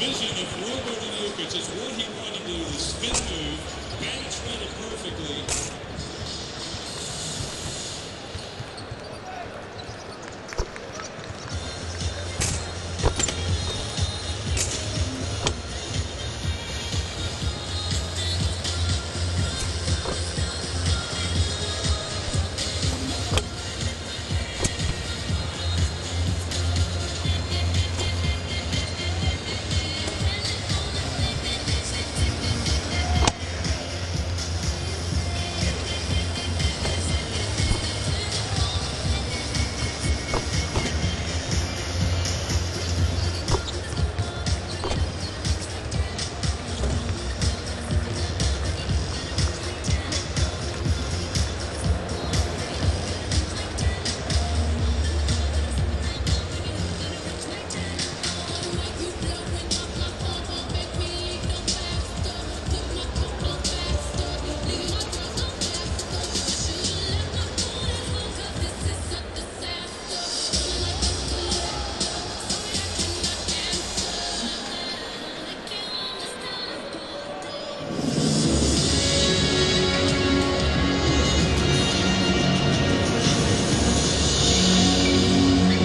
vision of Robert Jokic. It's what he wanted to do, the spin move. Managed it perfectly.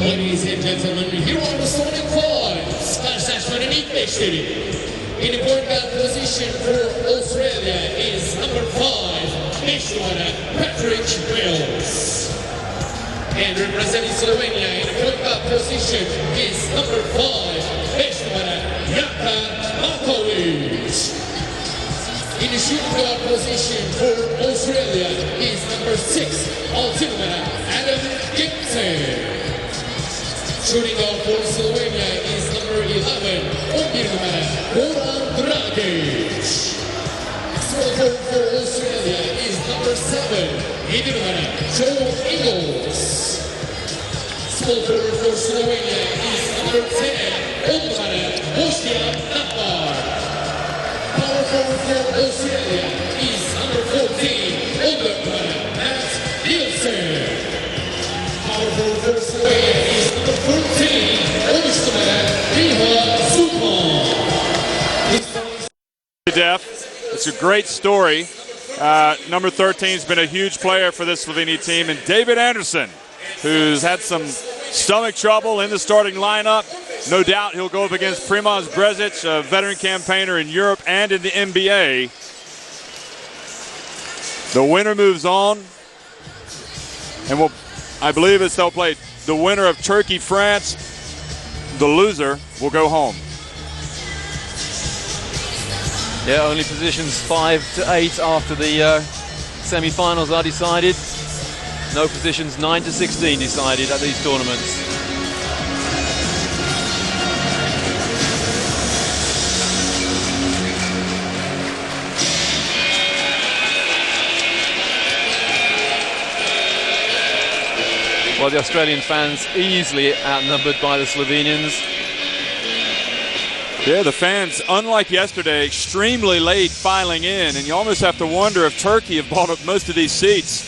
Ladies and gentlemen, here are the starting fives. Karşılaşmanın ilk beşleri. In the point guard position for Australia is number 5, 5 numara Patrick Mills. And representing Slovenia in the point guard position is number 5, 5 numara Jaka Markovic. In the shooting guard position for Australia is number 6, 6 numara Adam Gibson. Shooting guard for Slovenia is number 11, 11 numara Goran Dragic. Small forward for Australia is number 7, 7 numara Joe Ingles. Small forward for Slovenia is number 10, 10 numara Bojan Napar. Power forward for Australia is number 14, 11 numara Matt Nielsen. Power forward for Slovenia is number 14, 13 numara Miha Zupan. It's a great story. Number 13 has been a huge player for this Slovenia team, and David Anderson, who's had some stomach trouble in the starting lineup. No doubt he'll go up against Primoz Brezic, a veteran campaigner in Europe and in the NBA. The winner moves on, and I believe they'll play the winner of Turkey-France. The loser will go home. Yeah, only positions 5 to 8 after the semi-finals are decided. No positions 9 to 16 decided at these tournaments. Well, the Australian fans easily outnumbered by the Slovenians. Yeah, the fans, unlike yesterday, extremely late filing in, and you almost have to wonder if Turkey have bought up most of these seats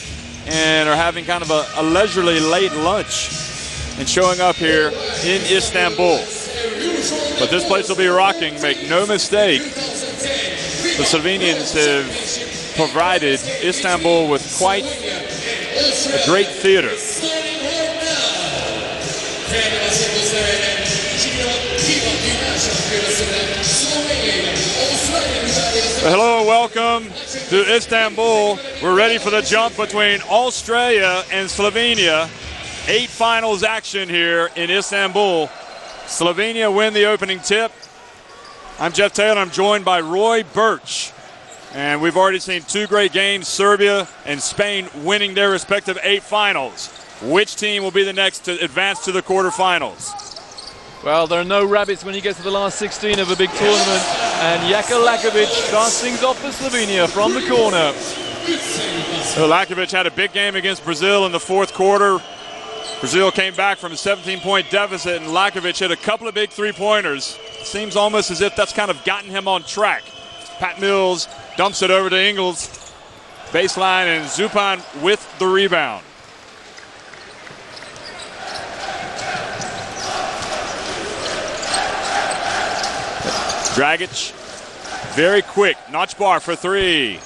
and are having kind of a leisurely late lunch and showing up here in Istanbul. But this place will be rocking, make no mistake. The Slovenians have provided Istanbul with quite a great theater. Hello and welcome to Istanbul. We're ready for the jump between Australia and Slovenia. 8 finals action here in Istanbul. Slovenia win the opening tip. I'm Jeff Taylor. I'm joined by Roy Birch. And we've already seen 2 great games, Serbia and Spain winning their respective 8 finals. Which team will be the next to advance to the quarterfinals? Well, there are no rabbits when you get to the last 16 of a big tournament. And Jaka Lakovic starts things off for Slovenia from the corner. So Lakovic had a big game against Brazil in the 4th quarter. Brazil came back from a 17-point deficit, and Lakovic hit a couple of big 3-pointers. Seems almost as if that's kind of gotten him on track. Pat Mills dumps it over to Ingles. Baseline, and Zupan with the rebound. Dragic, very quick. Notch bar for three.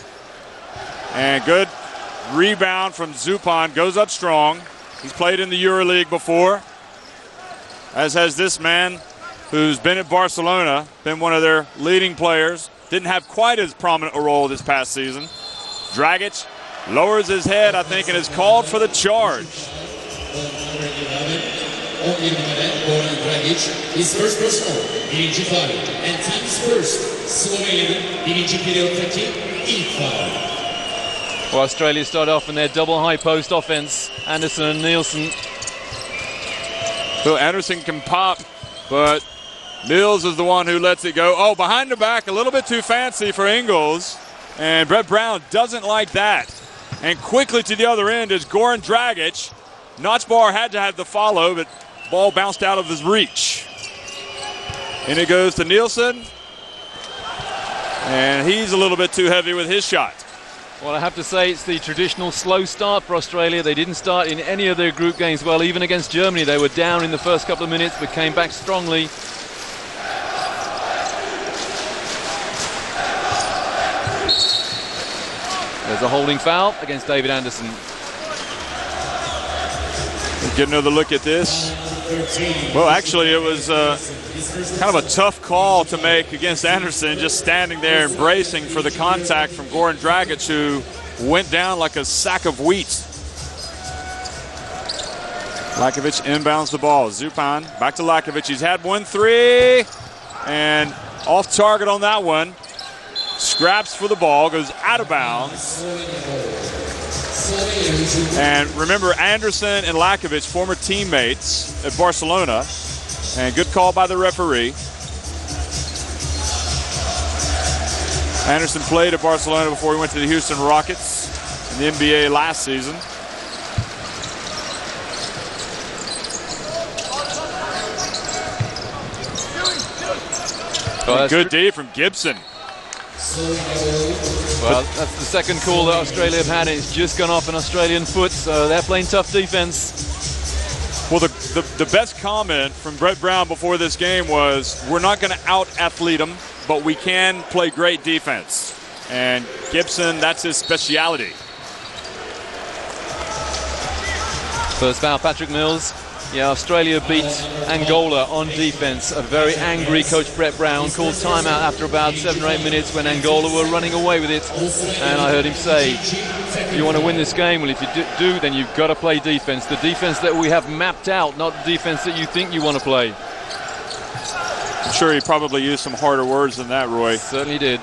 And good rebound from Zupan. Goes up strong. He's played in the EuroLeague before, as has this man who's been at Barcelona, been one of their leading players. Didn't have quite as prominent a role this past season. Dragic lowers his head, I think, and is called for the charge. His first personal, birinci faul, and team's first, Slovenya'nın birinci periyottaki ilk faul. Well, Australia started off in their double high post offense. Anderson and Nielsen. So Anderson can pop, but Mills is the one who lets it go. Oh, behind the back, a little bit too fancy for Ingles. And Brett Brown doesn't like that. And quickly to the other end is Goran Dragic. Notchbar had to have the follow, but ball bounced out of his reach. And it goes to Nielsen. And he's a little bit too heavy with his shot. Well, I have to say it's the traditional slow start for Australia. They didn't start in any of their group games well. Even against Germany, they were down in the first couple of minutes, but came back strongly. There's a holding foul against David Anderson. Get another look at this. Well, actually, it was kind of a tough call to make against Anderson, just standing there and bracing for the contact from Goran Dragic, who went down like a sack of wheat. Lakovic inbounds the ball. Zupan back to Lakovic. He's had 1 3, and off target on that one. Scraps for the ball, goes out of bounds. And remember, Anderson and Lakovic, former teammates at Barcelona, and good call by the referee. Anderson played at Barcelona before he went to the Houston Rockets in the NBA last season. Good D from Gibson. Well, that's the second call that Australia have had, and it's just gone off an Australian foot, so they're playing tough defense. Well, the best comment from Brett Brown before this game was, we're not going to out-athlete them, but we can play great defense. And Gibson, that's his speciality. First foul, Patrick Mills. Yeah, Australia beat Angola on defense. A very angry coach Brett Brown called timeout after about 7 or 8 minutes when Angola were running away with it. And I heard him say, if you want to win this game, well, if you do, then you've got to play defense. The defense that we have mapped out, not the defense that you think you want to play. I'm sure he probably used some harder words than that, Roy. Certainly did.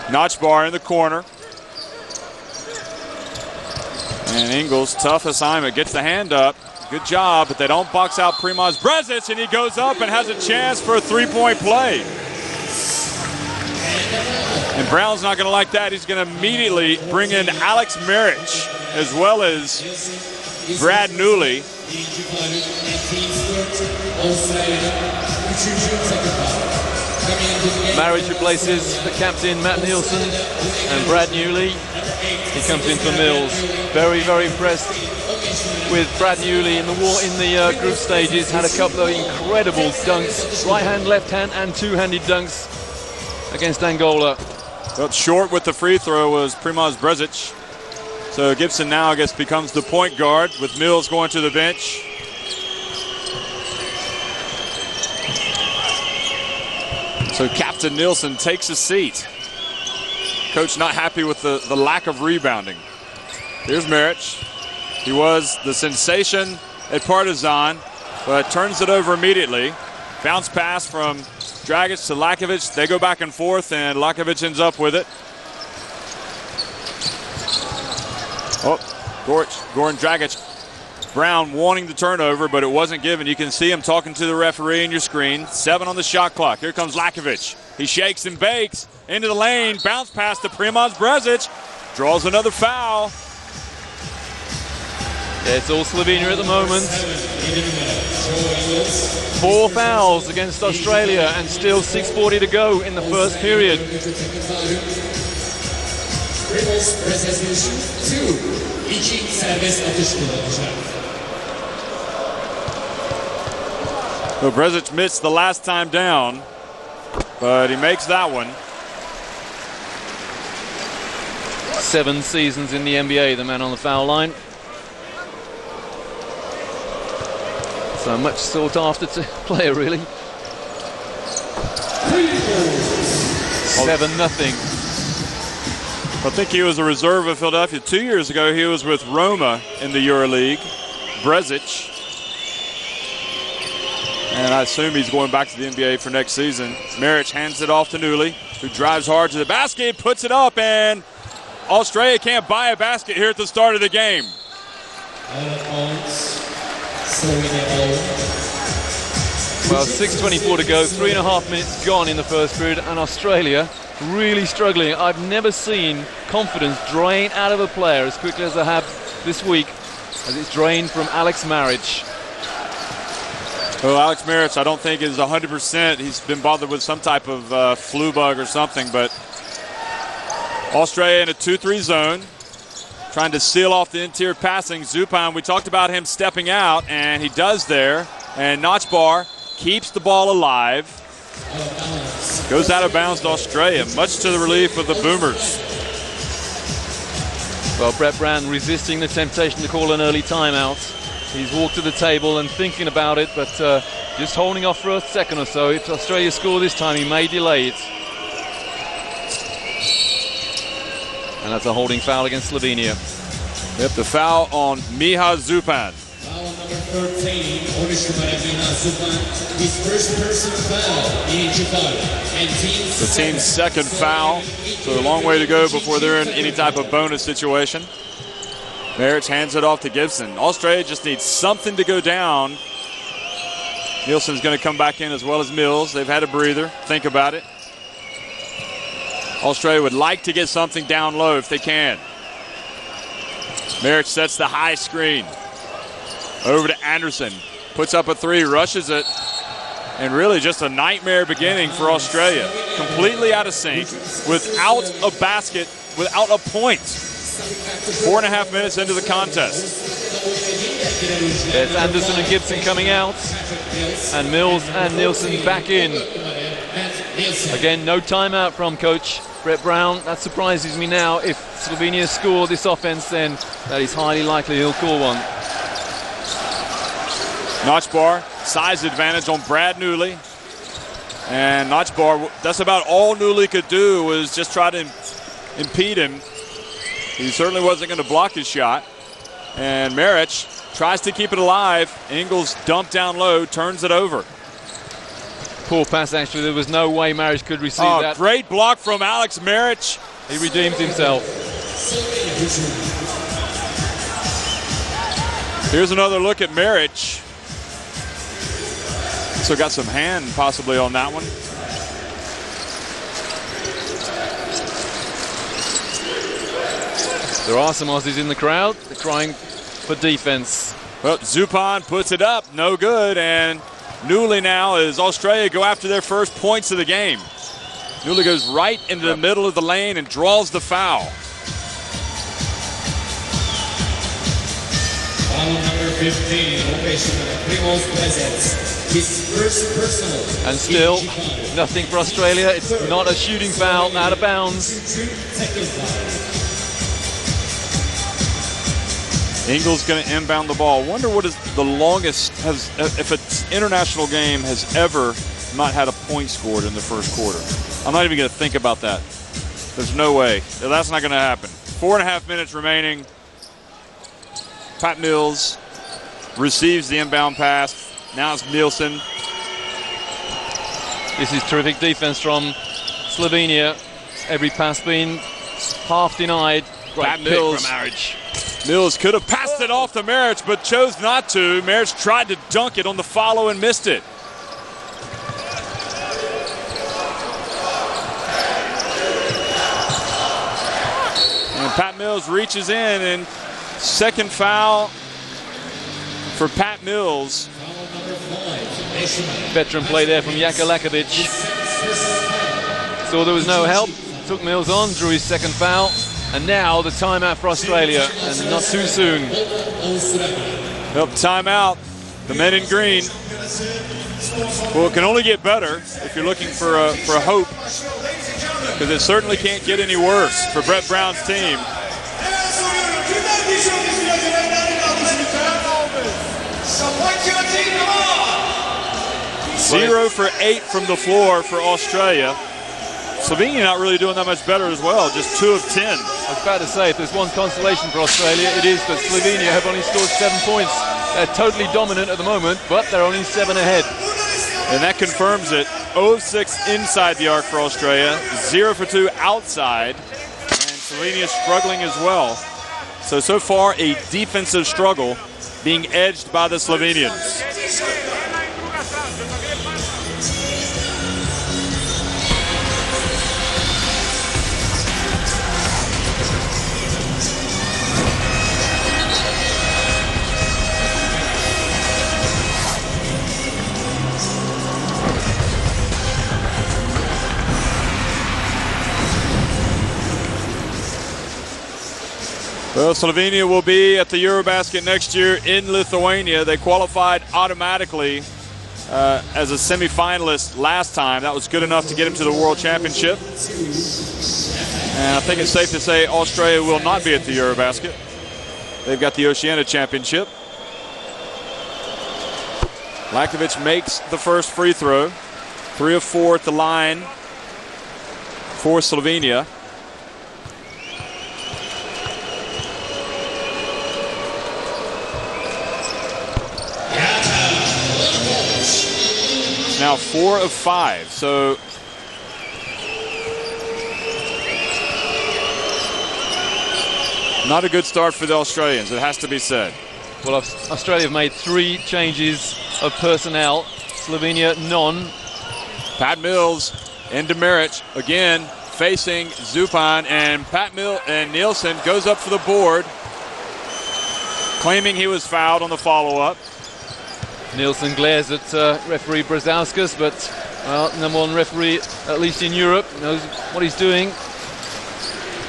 Notchbar in the corner. And Ingles, tough assignment, gets the hand up. Good job, but they don't box out Primoz Brzic, and he goes up and has a chance for a three-point play. And Brown's not going to like that. He's going to immediately bring in Alex Maric as well as Brad Newley. Maric replaces the captain, Matt Nielsen, and Brad Newley. He comes in for Mills. Very, very impressed with Brad Newley in the group stages. Had a couple of incredible dunks, right hand, left hand, and two-handed dunks against Angola. But short with the free throw was Primoz Brzic. So Gibson now, I guess, becomes the point guard with Mills going to the bench. So Captain Nielsen takes a seat. Coach not happy with the lack of rebounding. Here's Maric. He was the sensation at Partizan, but turns it over immediately. Bounce pass from Dragic to Lakovic. They go back and forth, and Lakovic ends up with it. Oh, Goran Dragic. Brown wanting the turnover, but it wasn't given. You can see him talking to the referee in your screen. 7 on the shot clock. Here comes Lakovic. He shakes and bakes into the lane. Bounce pass to Primoz Brzic. Draws another foul. Yeah, it's all Slovenia at the moment. 4 fouls against Australia and still 6:40 to go in the first period. So Brzic missed the last time down. but he makes that one. 7 seasons in the NBA, the man on the foul line. So much sought after player, really. 7-0. I think he was a reserve of Philadelphia. 2 years ago, he was with Roma in the EuroLeague. Brezic. And I assume he's going back to the NBA for next season. Maric hands it off to Newley, who drives hard to the basket, puts it up, and Australia can't buy a basket here at the start of the game. Well, 6:24 to go, 3.5 minutes gone in the first period, and Australia really struggling. I've never seen confidence drain out of a player as quickly as I have this week, as it's drained from Alex Maric. Well, Alex Maric, I don't think is 100%. He's been bothered with some type of flu bug or something, but Australia in a 2-3 zone, trying to seal off the interior passing. Zupan, we talked about him stepping out, and he does there. And Notchbar keeps the ball alive. Goes out of bounds to Australia, much to the relief of the Boomers. Well, Brett Brown resisting the temptation to call an early timeout. He's walked to the table and thinking about it, but just holding off for a second or so. If Australia score this time, he may delay it. And that's a holding foul against Slovenia. Yep, the foul on Miha Zupan. Foul number 13, Miha Zupan. His first personal foul in Jakarta. And the team's second foul, so a long way to go before they're in any type of bonus situation. Maric hands it off to Gibson. Australia just needs something to go down. Nielsen's going to come back in as well as Mills. They've had a breather. Think about it. Australia would like to get something down low if they can. Maric sets the high screen. Over to Anderson. Puts up a 3, rushes it. And really just a nightmare beginning for Australia. Completely out of sync, without a basket, without a point. 4.5 minutes into the contest. There's Anderson and Gibson coming out. And Mills and Nielsen back in. Again, no timeout from coach Brett Brown. That surprises me now. If Slovenia score this offense, then that is highly likely he'll call one. Notchbar, size advantage on Brad Newley. And Notchbar, that's about all Newley could do, was just try to impede him. He certainly wasn't going to block his shot. And Maric tries to keep it alive. Ingles dumped down low, turns it over. Poor pass, actually. There was no way Maric could receive that. Great block from Alex Maric. He redeemed himself. Here's another look at Maric. So got some hand possibly on that one. There are some Aussies in the crowd. They're crying for defense. Well, Zupan puts it up, no good, and Newley now, as Australia go after their first points of the game. Newley goes right into the middle of the lane and draws the foul. Foul number 15, his first personal. And still, nothing for Australia. It's not a shooting foul, out of bounds. Second foul. Ingles going to inbound the ball. Wonder what is the longest, if an international game has ever not had a point scored in the first quarter. I'm not even going to think about that. There's no way. That's not going to happen. 4.5 minutes remaining. Pat Mills receives the inbound pass. Now it's Nielsen. This is terrific defense from Slovenia. Every pass being half denied. Great Pat pick Mills. from Maric. Mills could have passed it off to Maric, but chose not to. Maric tried to dunk it on the follow and missed it. And Pat Mills reaches in, and second foul for Pat Mills. Veteran play there from Jaka Lakovic. Saw there was no help. Took Mills on, drew his second foul. And now the timeout for Australia, and not too soon. Yep, timeout. the men in green. Well, it can only get better if you're looking for a hope, because it certainly can't get any worse for Brett Brown's team. 0 for 8 from the floor for Australia. Slovenia not really doing that much better as well, just 2 of 10. I was about to say, if there's one consolation for Australia, it is that Slovenia have only scored 7 points. They're totally dominant at the moment, but they're only 7 ahead. And that confirms it. 0 of 6 inside the arc for Australia, 0 for 2 outside, and Slovenia struggling as well. So far, a defensive struggle being edged by the Slovenians. Well, Slovenia will be at the EuroBasket next year in Lithuania. They qualified automatically as a semifinalist last time. That was good enough to get them to the World Championship. And I think it's safe to say Australia will not be at the EuroBasket. They've got the Oceania Championship. Lakovic makes the first free throw. 3 of 4 at the line for Slovenia. Now 4 of 5, so not a good start for the Australians, it has to be said. Well, Australia have made 3 changes of personnel, Slovenia none. Pat Mills into Maric, again facing Zupan, and Nielsen goes up for the board, claiming he was fouled on the follow-up. Nielsen glares at referee Brazauskas, but well, number 1 referee, at least in Europe, knows what he's doing.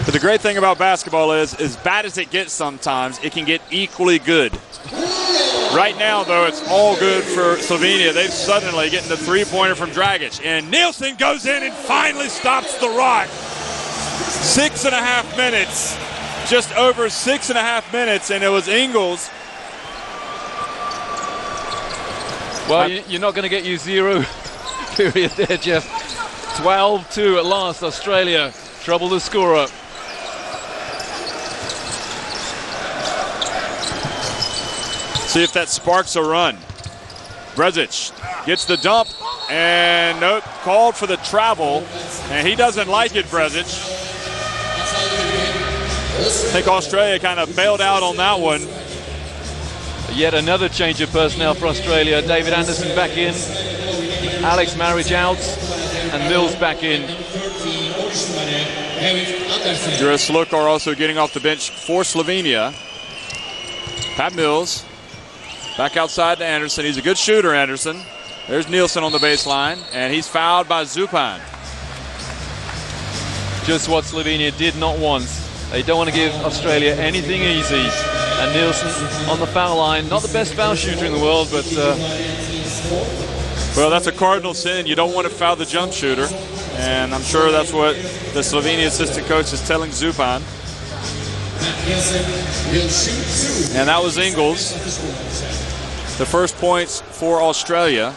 But the great thing about basketball is, as bad as it gets sometimes, it can get equally good. Right now, though, it's all good for Slovenia. They've suddenly getting the 3-pointer from Dragic, and Nielsen goes in and finally stops the rock. 6.5 minutes, just over 6.5 minutes, and it was Ingles. Well, you're not going to get you 0 period there, Jeff. 12-2 at last, Australia. Trouble the scorer. See if that sparks a run. Brezic gets the dump, and nope, called for the travel, and he doesn't like it, Brezic. I think Australia kind of bailed out on that one. Yet another change of personnel for Australia. David Anderson back in, Alex Maric out, and Mills back in. Juris Lukar also getting off the bench for Slovenia. Pat Mills back outside to Anderson. He's a good shooter, Anderson. There's Nielsen on the baseline, and he's fouled by Zupan. Just what Slovenia did not want. They don't want to give Australia anything easy. And Nielsen on the foul line, not the best foul shooter in the world, but... Well, that's a cardinal sin. You don't want to foul the jump shooter. And I'm sure that's what the Slovenia assistant coach is telling Zupan. And that was Ingles. The first points for Australia.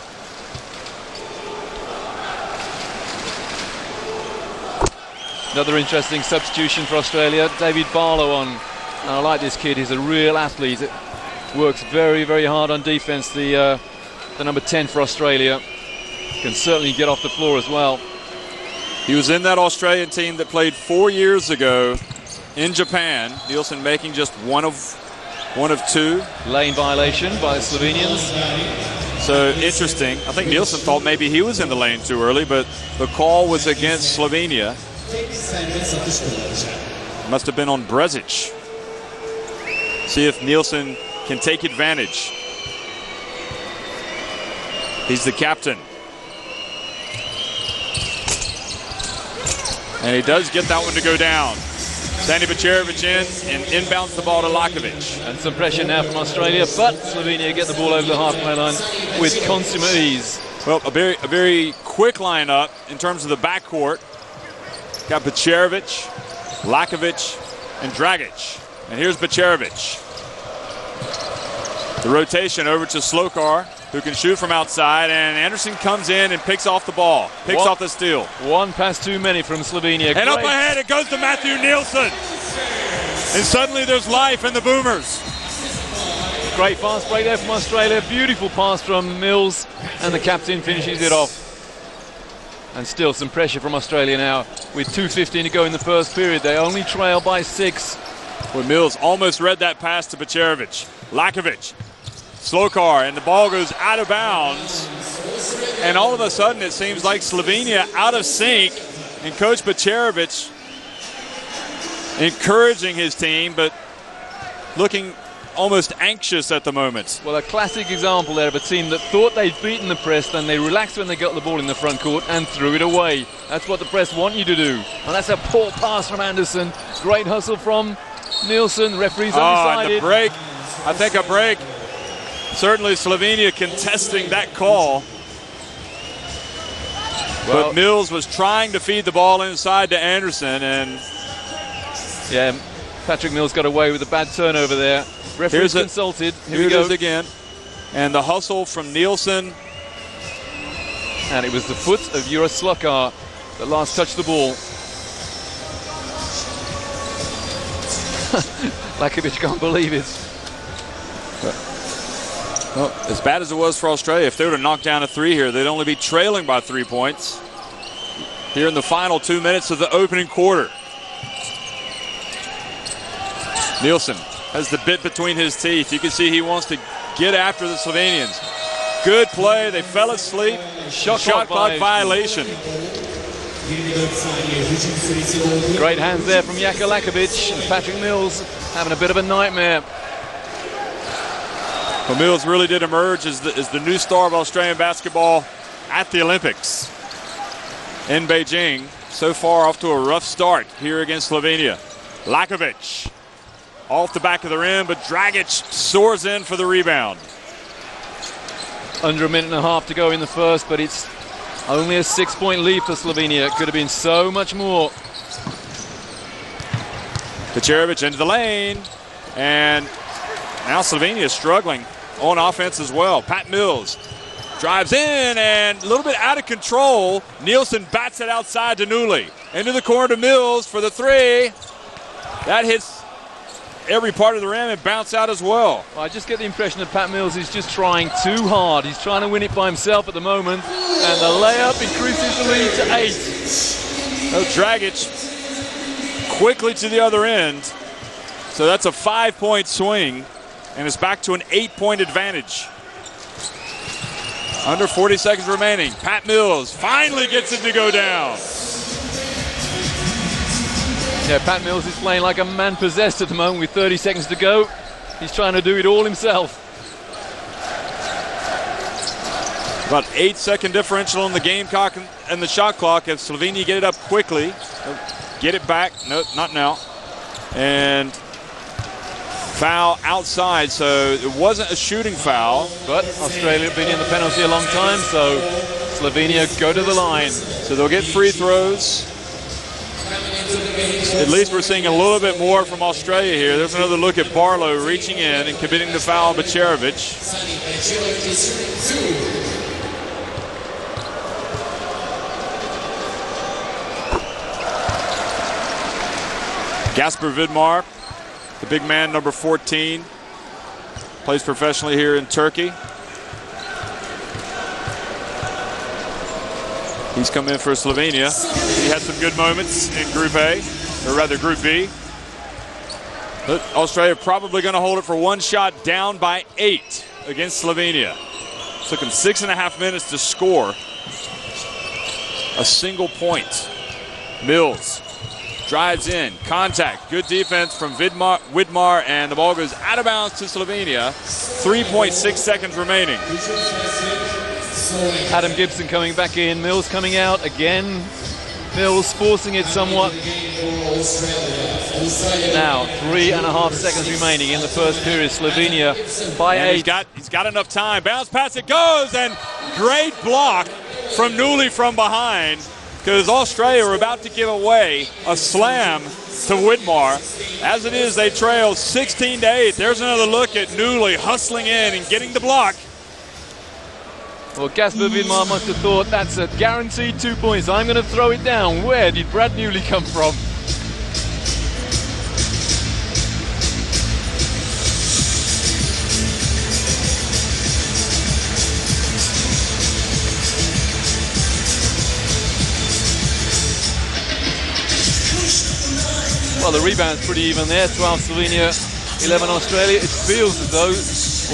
Another interesting substitution for Australia. David Barlow on. And I like this kid. He's a real athlete. Works very, very hard on defense. The number 10 for Australia. Can certainly get off the floor as well. He was in that Australian team that played 4 years ago in Japan. Nielsen making just one of 2. Lane violation by the Slovenians. So interesting. I think Nielsen thought maybe he was in the lane too early, but the call was against Slovenia. Must have been on Brezic. See if Nielsen can take advantage. He's the captain. And he does get that one to go down. Sandy Bacerovic in and inbounds the ball to Lakovic. And some pressure now from Australia, but Slovenia get the ball over the halfway line with consummate ease. Well, a very quick lineup in terms of the backcourt. Got Bacerovic, Lakovic, and Dragic. And here's Bacerovic. The rotation over to Slokar, who can shoot from outside, and Anderson comes in and picks off the ball, picks off the steal. One pass too many from Slovenia. And up ahead, it goes to Matthew Nielsen. And suddenly there's life in the Boomers. Great fast break there from Australia. Beautiful pass from Mills, and the captain finishes it off. And still some pressure from Australia now. With 2:15 to go in the first period, they only trail by 6. Well, Mills almost read that pass to Bacerovic. Lakovic, Slokar, and the ball goes out of bounds. And all of a sudden, it seems like Slovenia out of sync. And Coach Bacerovic encouraging his team, but looking almost anxious at the moment. Well, a classic example there of a team that thought they'd beaten the press, then they relaxed when they got the ball in the front court and threw it away. That's what the press want you to do. And that's a poor pass from Anderson. Great hustle from Nielsen. Referee's undecided. And the break. I think a break. Certainly Slovenia contesting that call. Well, but Mills was trying to feed the ball inside to Anderson, and yeah, Patrick Mills got away with a bad turnover there. Referee's consulted. Here we go again. And the hustle from Nielsen. And it was the foot of Jure Slokar that last touched the ball. Lakovic can't believe it. Well, as bad as it was for Australia, if they would have knocked down a 3 here, they'd only be trailing by 3 points here in the final 2 minutes of the opening quarter. Nielsen has the bit between his teeth. You can see he wants to get after the Slovenians. Good play. They fell asleep. Shot clock violation. Great hands there from Jaka Lakovic. And Patrick Mills having a bit of a nightmare. Well, Mills really did emerge as the new star of Australian basketball at the Olympics in Beijing. So far off to a rough start here against Slovenia. Lakovic off the back of the rim, but Dragic soars in for the rebound. Under a minute and a half to go in the first, but it's only a 6-point lead for Slovenia. It could have been so much more. Bacerovic into the lane, and now Slovenia is struggling on offense as well. Pat Mills drives in, and a little bit out of control. Nielsen bats it outside to Newley. Into the corner to Mills for the 3. That hits every part of the rim and bounce out as well. I just get the impression that Pat Mills is just trying too hard. He's trying to win it by himself at the moment, and the layup increases the lead to 8. Oh, Dragic quickly to the other end. So that's a 5-point swing, and it's back to an 8-point advantage. Under 40 seconds remaining. Pat Mills finally gets it to go down. Yeah, Pat Mills is playing like a man possessed at the moment with 30 seconds to go. He's trying to do it all himself. About 8-second differential in the game clock and the shot clock. If Slovenia get it up quickly, get it back. No, not now. And foul outside, so it wasn't a shooting foul. But Australia have been in the penalty a long time, so Slovenia go to the line. So they'll get free throws. At least we're seeing a little bit more from Australia here. There's another look at Barlow reaching in and committing the foul on Bacerovic. Gasper Vidmar, the big man, number 14, plays professionally here in Turkey. He's come in for Slovenia. He had some good moments in Group A, or rather Group B. But Australia probably going to hold it for one shot, down by 8 against Slovenia. It took him 6.5 minutes to score a single point. Mills drives in, contact, good defense from Widmar, and the ball goes out of bounds to Slovenia. 3.6 seconds remaining. Adam Gibson coming back in, Mills coming out again. Mills forcing it somewhat. Now, 3.5 seconds remaining in the first period. Slovenia by And 8. he's got enough time. Bounce pass, it goes, and great block from Newley from behind, because Australia were about to give away a slam to Widmar. As it is, they trail 16-8. There's another look at Newley hustling in and getting the block. Well, Gasper Widmar must have thought, that's a guaranteed 2 points. I'm going to throw it down. Where did Brad Newley come from? Well, the rebound's pretty even there. 12 Slovenia, 11 Australia. It feels as though,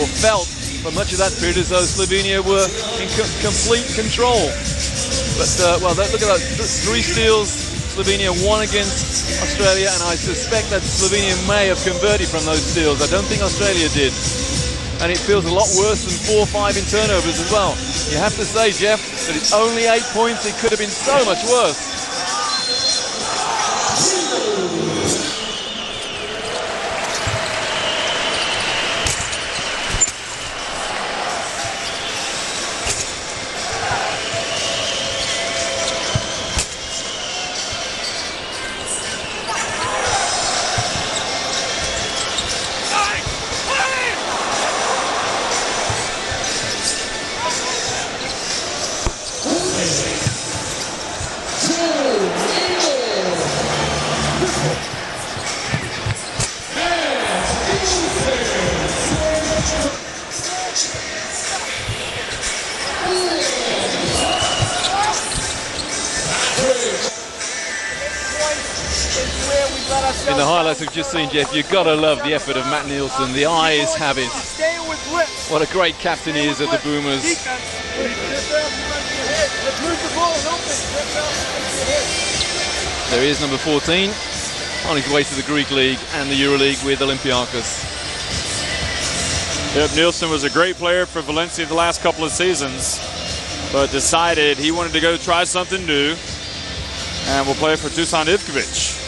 or felt for much of that period, as though Slovenia were in complete control. But, well, look at that. 3 steals, Slovenia 1 against Australia, and I suspect that Slovenia may have converted from those steals. I don't think Australia did. And it feels a lot worse than 4 or 5 in turnovers as well. You have to say, Jeff, that it's only 8 points. It could have been so much worse. In the highlights we've just seen, Jeff, you've got to love the effort of Matt Nielsen. The eyes have it. What a great captain he is of the Boomers. There he is, number 14, on his way to the Greek League and the Euroleague with Olympiacos. Yep, Nielsen was a great player for Valencia the last couple of seasons, but decided he wanted to go try something new and will play for Dusan Ivkovic,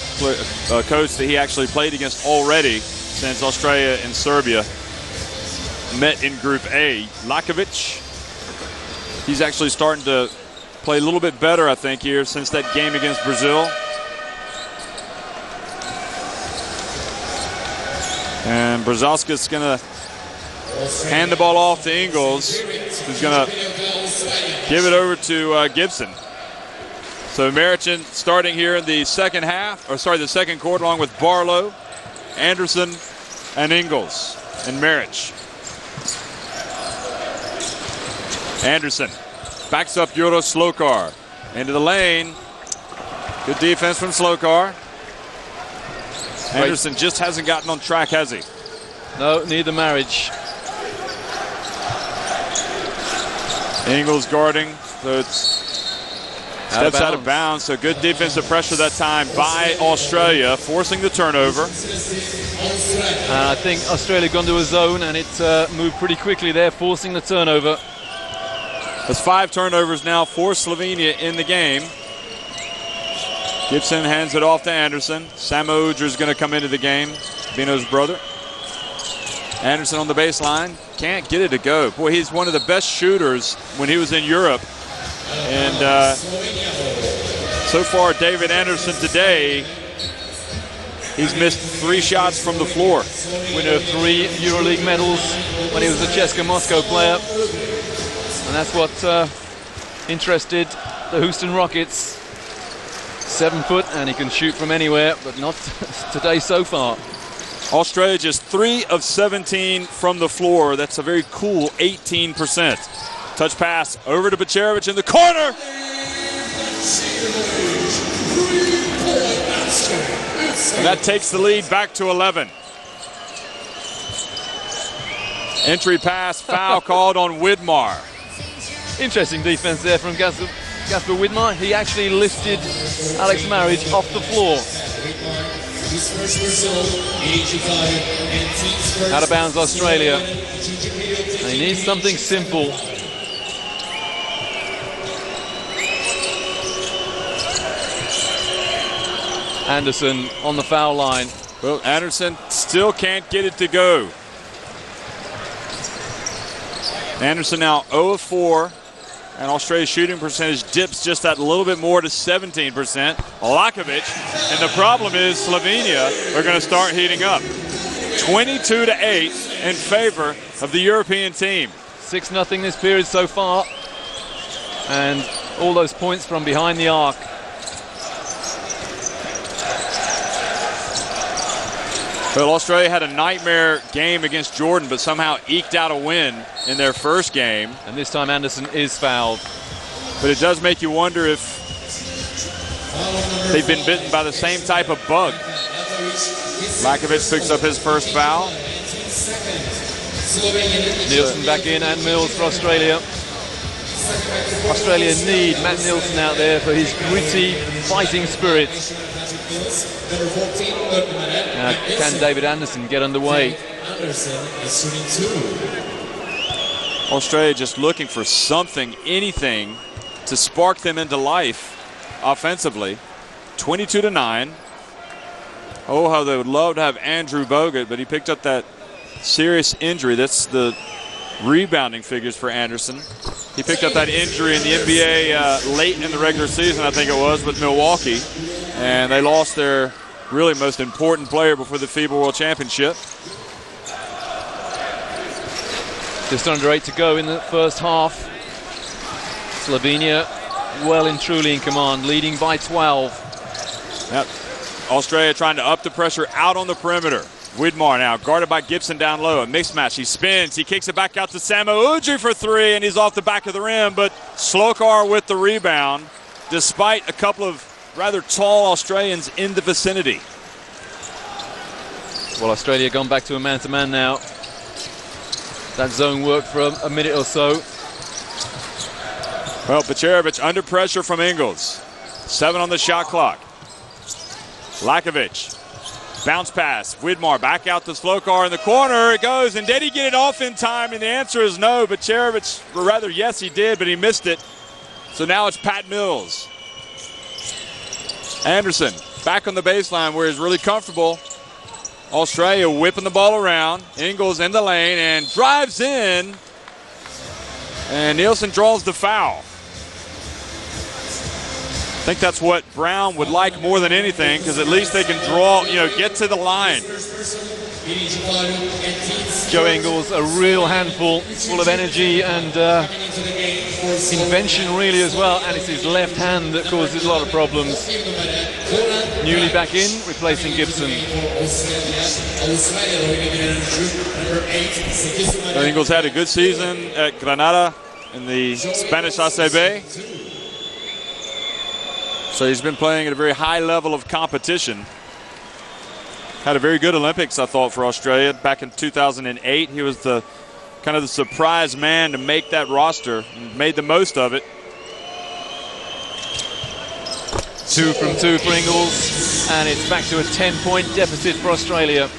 a coach that he actually played against already since Australia and Serbia met in Group A. Lakovic, he's actually starting to play a little bit better, I think, here since that game against Brazil. And Brzezowski's going to hand the ball off to Ingles, who's going to give it over to Gibson. So Marichin starting here in the second quarter, along with Barlow, Anderson, and Ingles, and Maric. Anderson backs up Juro Slokar into the lane. Good defense from Slokar. Anderson just hasn't gotten on track, has he? No, neither Maric. Ingles guarding, so it's steps out of bounds. So good defensive pressure that time by Australia, forcing the turnover. I think Australia gone to a zone, and it moved pretty quickly there, forcing the turnover. There's 5 turnovers now for Slovenia in the game. Gibson hands it off to Anderson. Samo Udr's going to come into the game, Bino's brother. Anderson on the baseline, can't get it to go. Boy, he's one of the best shooters when he was in Europe. And so far, David Anderson today, he's missed 3 shots from the floor. Winner of 3 EuroLeague medals when he was a CSKA Moscow player. And that's what interested the Houston Rockets. 7 foot, and he can shoot from anywhere, but not today so far. Australia just 3 of 17 from the floor. That's a very cool 18%. Touch pass over to Bacerovic in the corner. And that takes the lead back to 11. Entry pass, foul called on Widmar. Interesting defense there from Gasper Widmar. He actually lifted Alex Maric off the floor. Out of bounds, Australia. And he needs something simple. Anderson on the foul line. Well, Anderson still can't get it to go. Anderson now 0 of 4, and Australia's shooting percentage dips just that little bit more to 17%. Lakovic, and the problem is Slovenia are going to start heating up. 22-8 in favor of the European team. 6-0 this period so far, and all those points from behind the arc. Well, Australia had a nightmare game against Jordan, but somehow eked out a win in their first game. And this time Anderson is fouled. But it does make you wonder if they've been bitten by the same type of bug. Lakovic picks up his first foul. Nielsen back in, and Mills for Australia. Australia need Matt Nielsen out there for his gritty fighting spirit. Now, can David Anderson get underway? Australia just looking for something, anything, to spark them into life offensively. 22-9. Oh, how they would love to have Andrew Bogut, but he picked up that serious injury. That's the rebounding figures for Anderson. He picked up that injury in the NBA late in the regular season, I think it was, with Milwaukee. And they lost their really most important player before the FIBA World Championship. Just under 8 to go in the first half. Slovenia well and truly in command, leading by 12. Yep. Australia trying to up the pressure out on the perimeter. Widmar now guarded by Gibson down low. A mixed match. He spins. He kicks it back out to Samo Ujiri for 3, and he's off the back of the rim. But Slokar with the rebound, despite a couple of rather tall Australians in the vicinity. Well, Australia gone back to a man-to-man now. That zone worked for a minute or so. Well, Bacerovic under pressure from Ingles. 7 on the shot clock. Lakovic. Bounce pass. Widmar back out to Slokar in the corner. It goes, and did he get it off in time? And the answer is no. Bacerovic, or rather, yes, he did, but he missed it. So now it's Pat Mills. Anderson back on the baseline where he's really comfortable. Australia whipping the ball around. Ingles in the lane and drives in. And Nielsen draws the foul. I think that's what Brown would like more than anything, because at least they can draw, get to the line. Joe Ingles, a real handful, full of energy and invention really as well, and it's his left hand that causes a lot of problems. Newly back in, replacing Gibson. Ingles had a good season at Granada in the Spanish ACB. So he's been playing at a very high level of competition. Had a very good Olympics, I thought, for Australia back in 2008. He was the kind of the surprise man to make that roster and made the most of it. 2 from 2 for Ingles, and it's back to a 10-point deficit for Australia.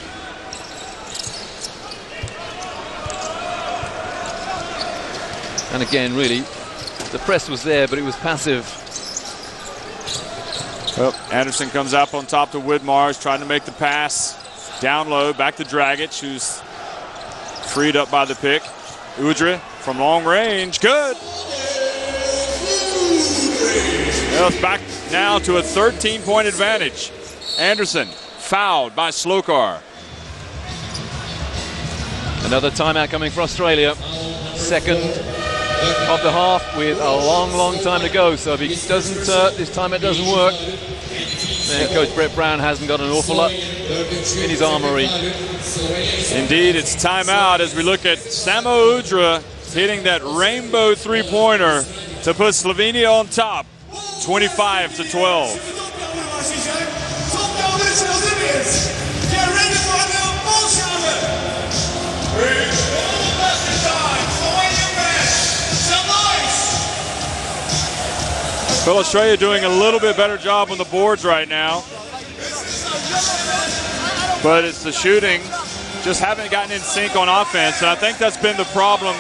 And again, really, the press was there, but it was passive. Well, Anderson comes up on top to Widmar, trying to make the pass down low, back to Dragic, who's freed up by the pick. Ujiri from long range, good. Well, it's back now to a 13-point advantage. Anderson fouled by Slokar. Another timeout coming for Australia. Second of the half with a long time to go. So if he doesn't, this time it doesn't work, then Coach Brett Brown hasn't got an awful lot in his armory. Indeed, it's timeout as we look at Samo Ujiri hitting that rainbow three-pointer to put Slovenia on top, 25-12. Well, Australia doing a little bit better job on the boards right now. But it's the shooting. Just haven't gotten in sync on offense. And I think that's been the problem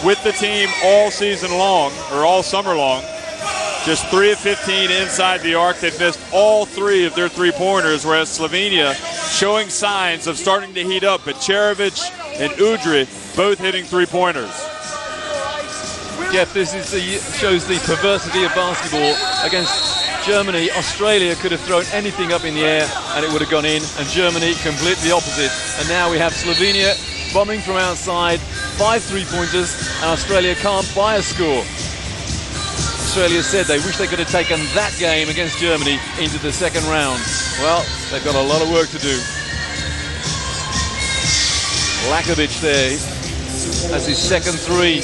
with the team all season long, or all summer long. just 3 of 15 inside the arc. They've missed all 3 of their three-pointers, whereas Slovenia showing signs of starting to heat up. But Cerovic and Udry both hitting three-pointers. Jeff, this is shows the perversity of basketball. Against Germany, Australia could have thrown anything up in the air and it would have gone in, and Germany completely opposite. And now we have Slovenia bombing from outside, 5 three-pointers, and Australia can't buy a score. Australia said they wish they could have taken that game against Germany into the second round. Well, they've got a lot of work to do. Lakovic there, that's his second three.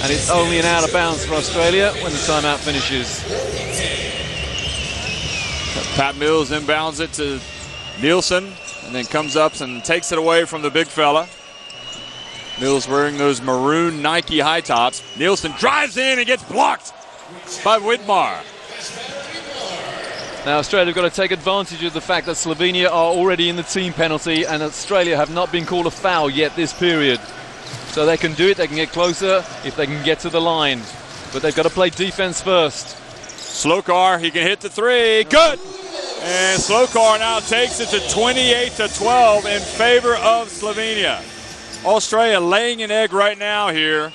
And it's only an out of bounds for Australia when the timeout finishes. Pat Mills inbounds it to Nielsen and then comes up and takes it away from the big fella. Mills wearing those maroon Nike high tops. Nielsen drives in and gets blocked by Widmar. Now Australia have got to take advantage of the fact that Slovenia are already in the team penalty and Australia have not been called a foul yet this period. So they can do it, they can get closer if they can get to the line. But they've got to play defense first. Slokar, he can hit the three. Good! And Slokar now takes it to 28-12 in favor of Slovenia. Australia laying an egg right now here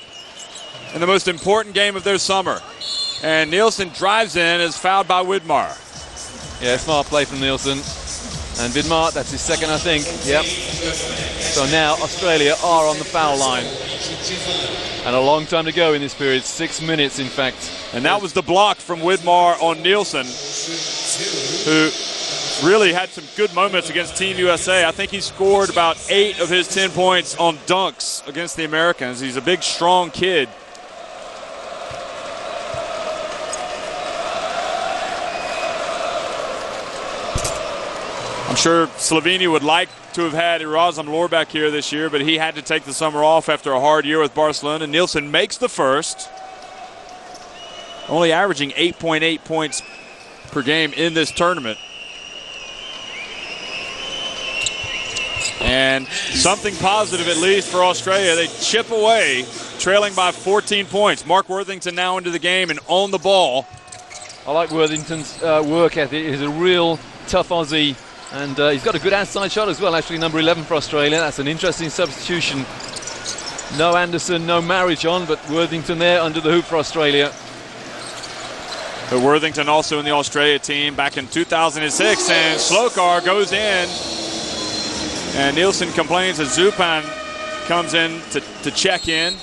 in the most important game of their summer. And Nielsen drives in, is fouled by Widmar. Yeah, smart play from Nielsen. And Widmar, that's his second, I think. Yep. So now Australia are on the foul line. And a long time to go in this period, 6 minutes in fact. And that was the block from Widmar on Nielsen, who really had some good moments against Team USA. I think he scored about 8 of his 10 points on dunks against the Americans. He's a big, strong kid. I'm sure Slovenia would like to have had Erasm Lorbeck here this year, but he had to take the summer off after a hard year with Barcelona. Nielsen makes the first, only averaging 8.8 points per game in this tournament. And something positive, at least for Australia. They chip away, trailing by 14 points. Mark Worthington now into the game and on the ball. I like Worthington's work ethic. He's a real tough Aussie. And he's got a good outside shot as well, actually, number 11 for Australia. That's an interesting substitution. No Anderson, no Marriage on, but Worthington there under the hoop for Australia. But Worthington also in the Australia team back in 2006. And Slokar goes in. And Nielsen complains as Zupan comes in to check in.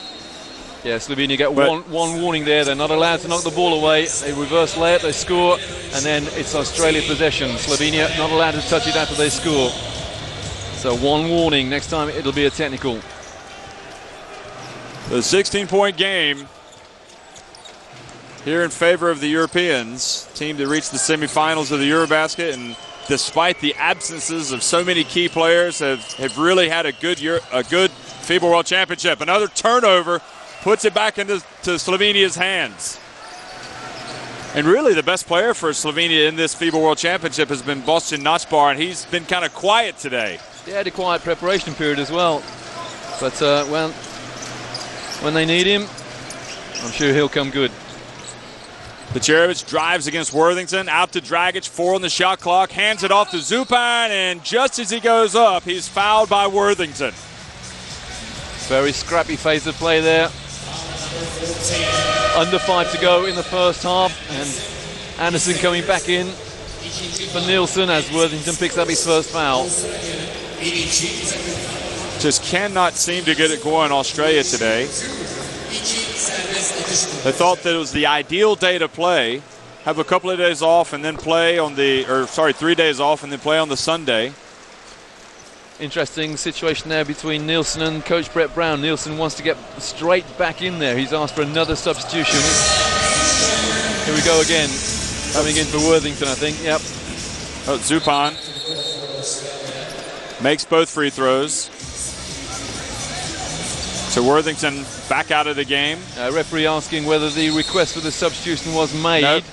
Yeah, Slovenia get one warning there. They're not allowed to knock the ball away. They reverse layup, they score, and then it's Australia possession. Slovenia not allowed to touch it after they score. So one warning. Next time it'll be a technical. The 16-point game here in favor of the Europeans, team that reached the semifinals of the Eurobasket, and despite the absences of so many key players, have really had a good FIBA World Championship. Another turnover puts it back into Slovenia's hands. And really the best player for Slovenia in this FIBA World Championship has been Boston Nachbar, and he's been kind of quiet today. He had a quiet preparation period as well. But well, when they need him, I'm sure he'll come good. Cerovic drives against Worthington, out to Dragic, 4 on the shot clock, hands it off to Zupan, and just as he goes up, he's fouled by Worthington. Very scrappy phase of play there. Under 5 to go in the first half, and Anderson coming back in for Nielsen as Worthington picks up his first foul. Just cannot seem to get it going, Australia today. They thought that it was the ideal day to play, have a couple of days off and then play on 3 days off and then play on the Sunday. Interesting situation there between Nielsen and Coach Brett Brown. Nielsen wants to get straight back in there. He's asked for another substitution. Here we go again. Coming in for Worthington, I think. Yep. Oh, Zupan makes both free throws. So Worthington back out of the game. Referee asking whether the request for the substitution was made. Nope.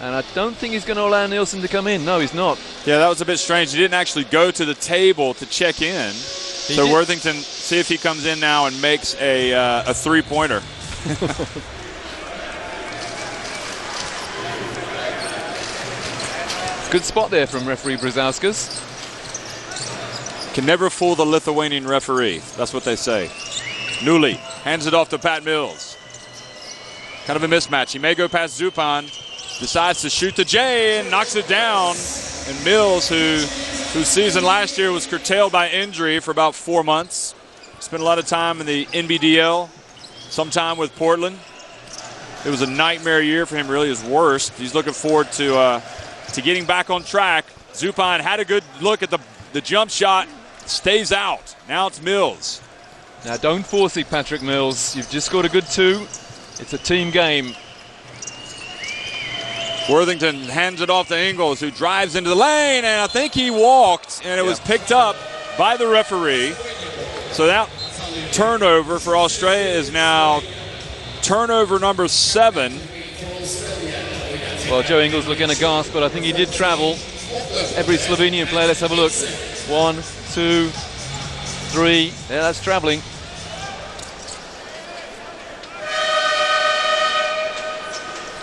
And I don't think he's going to allow Nielsen to come in. No, he's not. Yeah, that was a bit strange. He didn't actually go to the table to check in. So Worthington, see if he comes in now and makes a three-pointer. Good spot there from referee Brazauskas. Can never fool the Lithuanian referee. That's what they say. Newley hands it off to Pat Mills. Kind of a mismatch. He may go past Zupan. Decides to shoot to Jay and knocks it down. And Mills, whose season last year was curtailed by injury for about 4 months. Spent a lot of time in the NBDL, some time with Portland. It was a nightmare year for him, really his worst. He's looking forward to getting back on track. Zupan had a good look at the jump shot, stays out. Now it's Mills. Now don't force it, Patrick Mills. You've just scored a good 2. It's a team game. Worthington hands it off to Ingles, who drives into the lane, and I think he walked, and it was picked up by the referee. So that turnover for Australia is now turnover number 7. Well, Joe Ingles looking aghast, but I think he did travel. Every Slovenian player, let's have a look. 1, 2, 3. Yeah, that's traveling.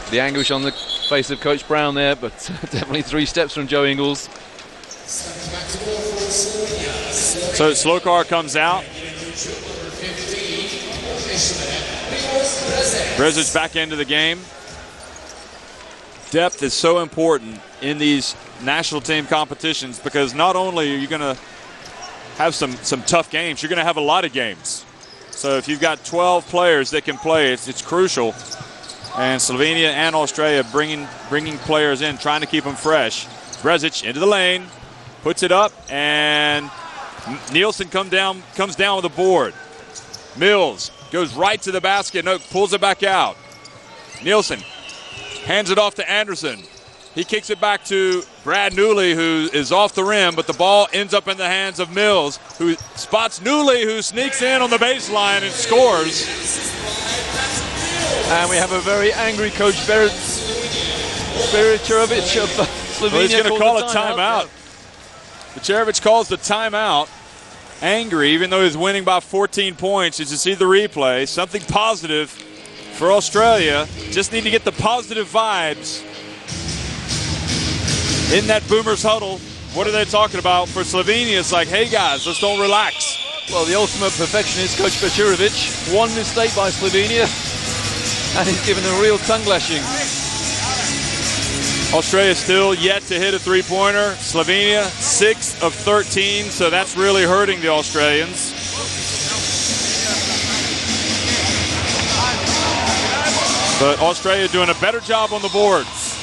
The anguish on the face of Coach Brown there, but definitely 3 steps from Joe Ingles. So Slokar comes out. Brezic back into the game. Depth is so important in these national team competitions because not only are you going to have some tough games, you're going to have a lot of games. So if you've got 12 players that can play, it's crucial. And Slovenia and Australia bringing players in, trying to keep them fresh. Brezic into the lane, puts it up, and Nielsen comes down with a board. Mills goes right to the basket, no, pulls it back out. Nielsen hands it off to Anderson. He kicks it back to Brad Newley, who is off the rim, but the ball ends up in the hands of Mills, who spots Newley, who sneaks in on the baseline and scores. And we have a very angry Coach Bericerovic of Slovenia. Well, he's going to call a timeout. Bericerovic calls the timeout. Angry, even though he's winning by 14 points. As you see the replay, something positive for Australia. Just need to get the positive vibes in that Boomers huddle. What are they talking about? For Slovenia, it's like, hey guys, let's don't relax. Well, the ultimate perfectionist, Coach Bericerovic. One mistake by Slovenia, and he's given a real tongue lashing. Australia still yet to hit a three-pointer. Slovenia, 6 of 13, so that's really hurting the Australians. But Australia doing a better job on the boards.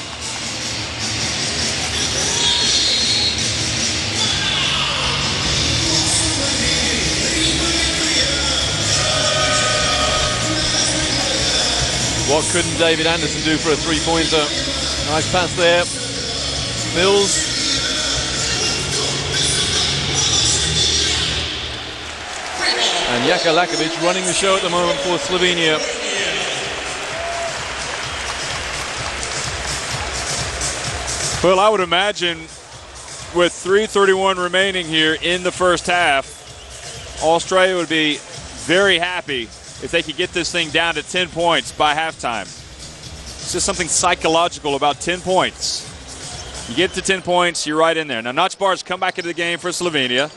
What couldn't David Anderson do for a three-pointer? Nice pass there. Mills. And Jaka Lakovic running the show at the moment for Slovenia. Well, I would imagine with 3:31 remaining here in the first half, Australia would be very happy if they could get this thing down to 10 points by halftime. It's just something psychological about 10 points. You get to 10 points, you're right in there. Now, Notchbar's come back into the game for Slovenia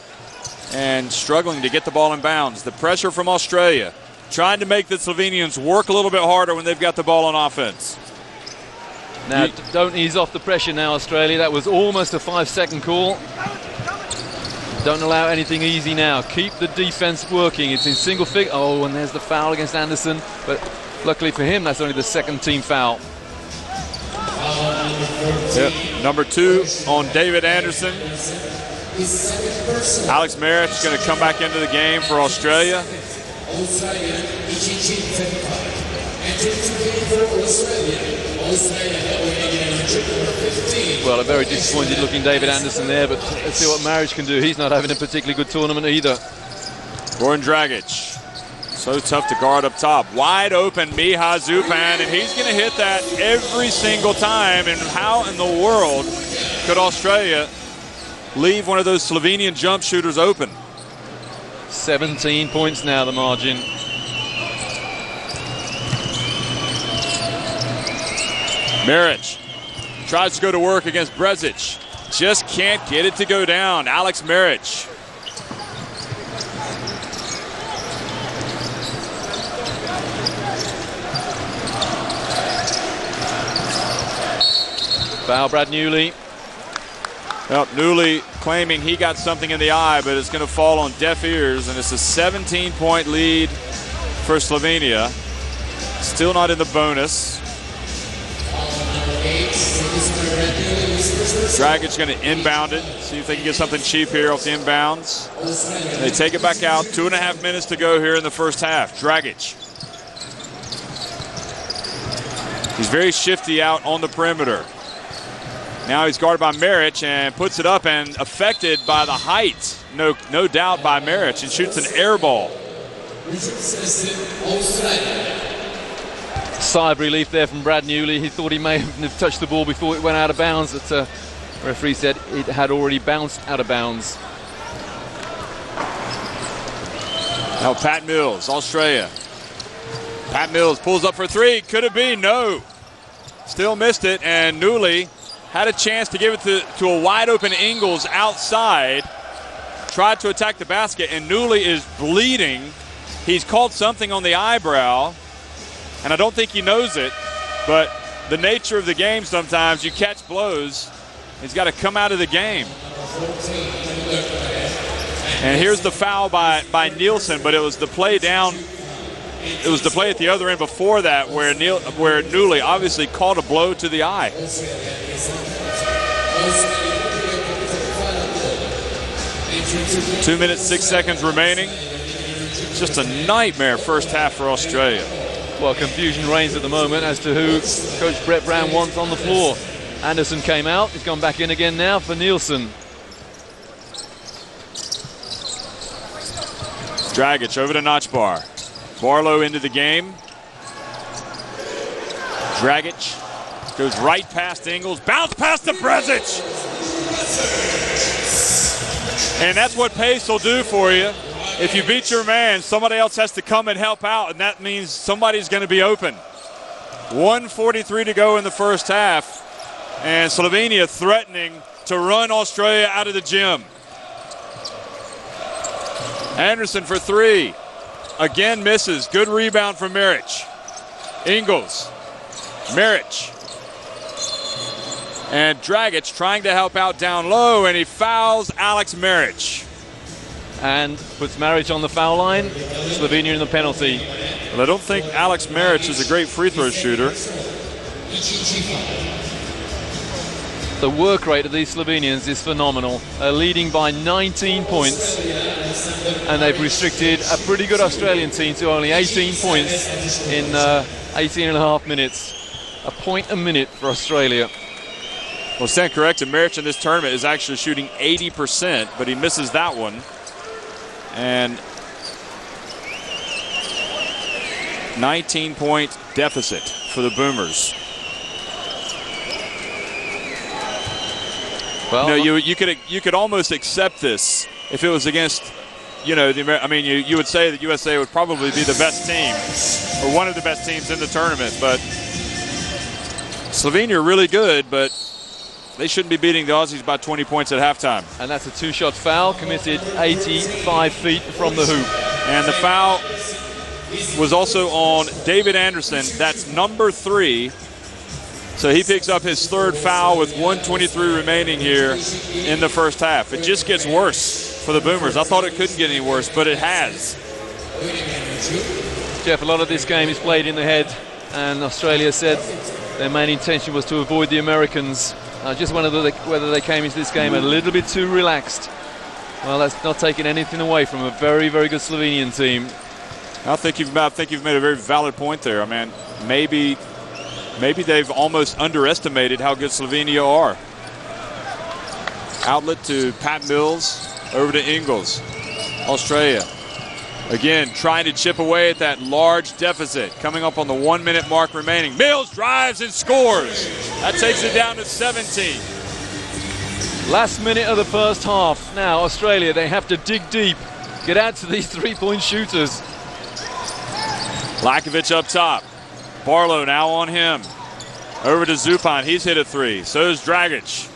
and struggling to get the ball in bounds. The pressure from Australia, trying to make the Slovenians work a little bit harder when they've got the ball on offense. Now, don't ease off the pressure now, Australia. That was almost a 5-second call. Don't allow anything easy now. Keep the defense working. It's in single figure. Oh, and there's the foul against Anderson. But luckily for him, that's only the second team foul. Yep. Number 2 on David Anderson. Alex Merritt's going to come back into the game for Australia. Well, a very disappointed looking David Anderson there, but let's see what Maric can do. He's not having a particularly good tournament either. Goran Dragic, so tough to guard up top. Wide open Miha Zupan, and he's going to hit that every single time. And how in the world could Australia leave one of those Slovenian jump shooters open? 17 points now, the margin. Maric tries to go to work against Brezic. Just can't get it to go down. Alex Maric. Foul, Brad Newley. Well, Newley claiming he got something in the eye, but it's going to fall on deaf ears, and it's a 17-point lead for Slovenia. Still not in the bonus. Dragic going to inbound it, see if they can get something cheap here off the inbounds. They take it back out. 2.5 minutes to go here in the first half. Dragic. He's very shifty out on the perimeter. Now he's guarded by Maric and puts it up and affected by the height, no doubt, by Maric, and shoots an air ball. Sigh of relief there from Brad Newley. He thought he may have touched the ball before it went out of bounds, but the referee said it had already bounced out of bounds. Now Pat Mills, Australia. Pat Mills pulls up for three. Could it be? No. Still missed it, and Newley had a chance to give it to a wide open Ingles outside. Tried to attack the basket, and Newley is bleeding. He's caught something on the eyebrow, and I don't think he knows it, but the nature of the game, sometimes you catch blows. He's got to come out of the game. And here's the foul by Nielsen, but it was the play down. It was the play at the other end before that where Newley obviously caught a blow to the eye. 2 minutes, 6 seconds remaining. Just a nightmare first half for Australia. Well, confusion reigns at the moment as to who Coach Brett Brown wants on the floor. Anderson came out. He's gone back in again now for Nielsen. Dragic over to Notchbar. Barlow into the game. Dragic goes right past Ingles. Bounce past to Brezic. And that's what pace will do for you. If you beat your man, somebody else has to come and help out, and that means somebody's going to be open. 1:43 to go in the first half, and Slovenia threatening to run Australia out of the gym. Anderson for three. Again misses. Good rebound from Maric. Ingles. Maric. And Dragic trying to help out down low, and he fouls Alex Maric. And puts Maric on the foul line. Slovenia in the penalty. Well, I don't think Alex Maric is a great free throw shooter. The work rate of these Slovenians is phenomenal. They're leading by 19 points, and they've restricted a pretty good Australian team to only 18 points in 18 and a half minutes. A point a minute for Australia. Well, stand corrected. Maric in this tournament is actually shooting 80%, but he misses that one. And 19-point deficit for the Boomers. Well, you could almost accept this if it was against, you would say that USA would probably be the best team or one of the best teams in the tournament. But Slovenia are really good, but they shouldn't be beating the Aussies by 20 points at halftime. And that's a two-shot foul committed 85 feet from the hoop. And the foul was also on David Anderson. That's number 3. So he picks up his third foul with 1:23 remaining here in the first half. It just gets worse for the Boomers. I thought it couldn't get any worse, but it has. Jeff, a lot of this game is played in the head, and Australia said their main intention was to avoid the Americans. Just whether they came into this game a little bit too relaxed. Well, that's not taking anything away from a very, very good Slovenian team. I think you've made a very valid point there. I mean, maybe they've almost underestimated how good Slovenia are. Outlet to Pat Mills, over to Ingles. Australia, again, trying to chip away at that large deficit. Coming up on the 1 minute mark remaining. Mills drives and scores. That takes it down to 17. Last minute of the first half. Now, Australia, they have to dig deep. Get out to these three-point shooters. Lakovic up top. Barlow now on him. Over to Zupan. He's hit a three. So is Dragic.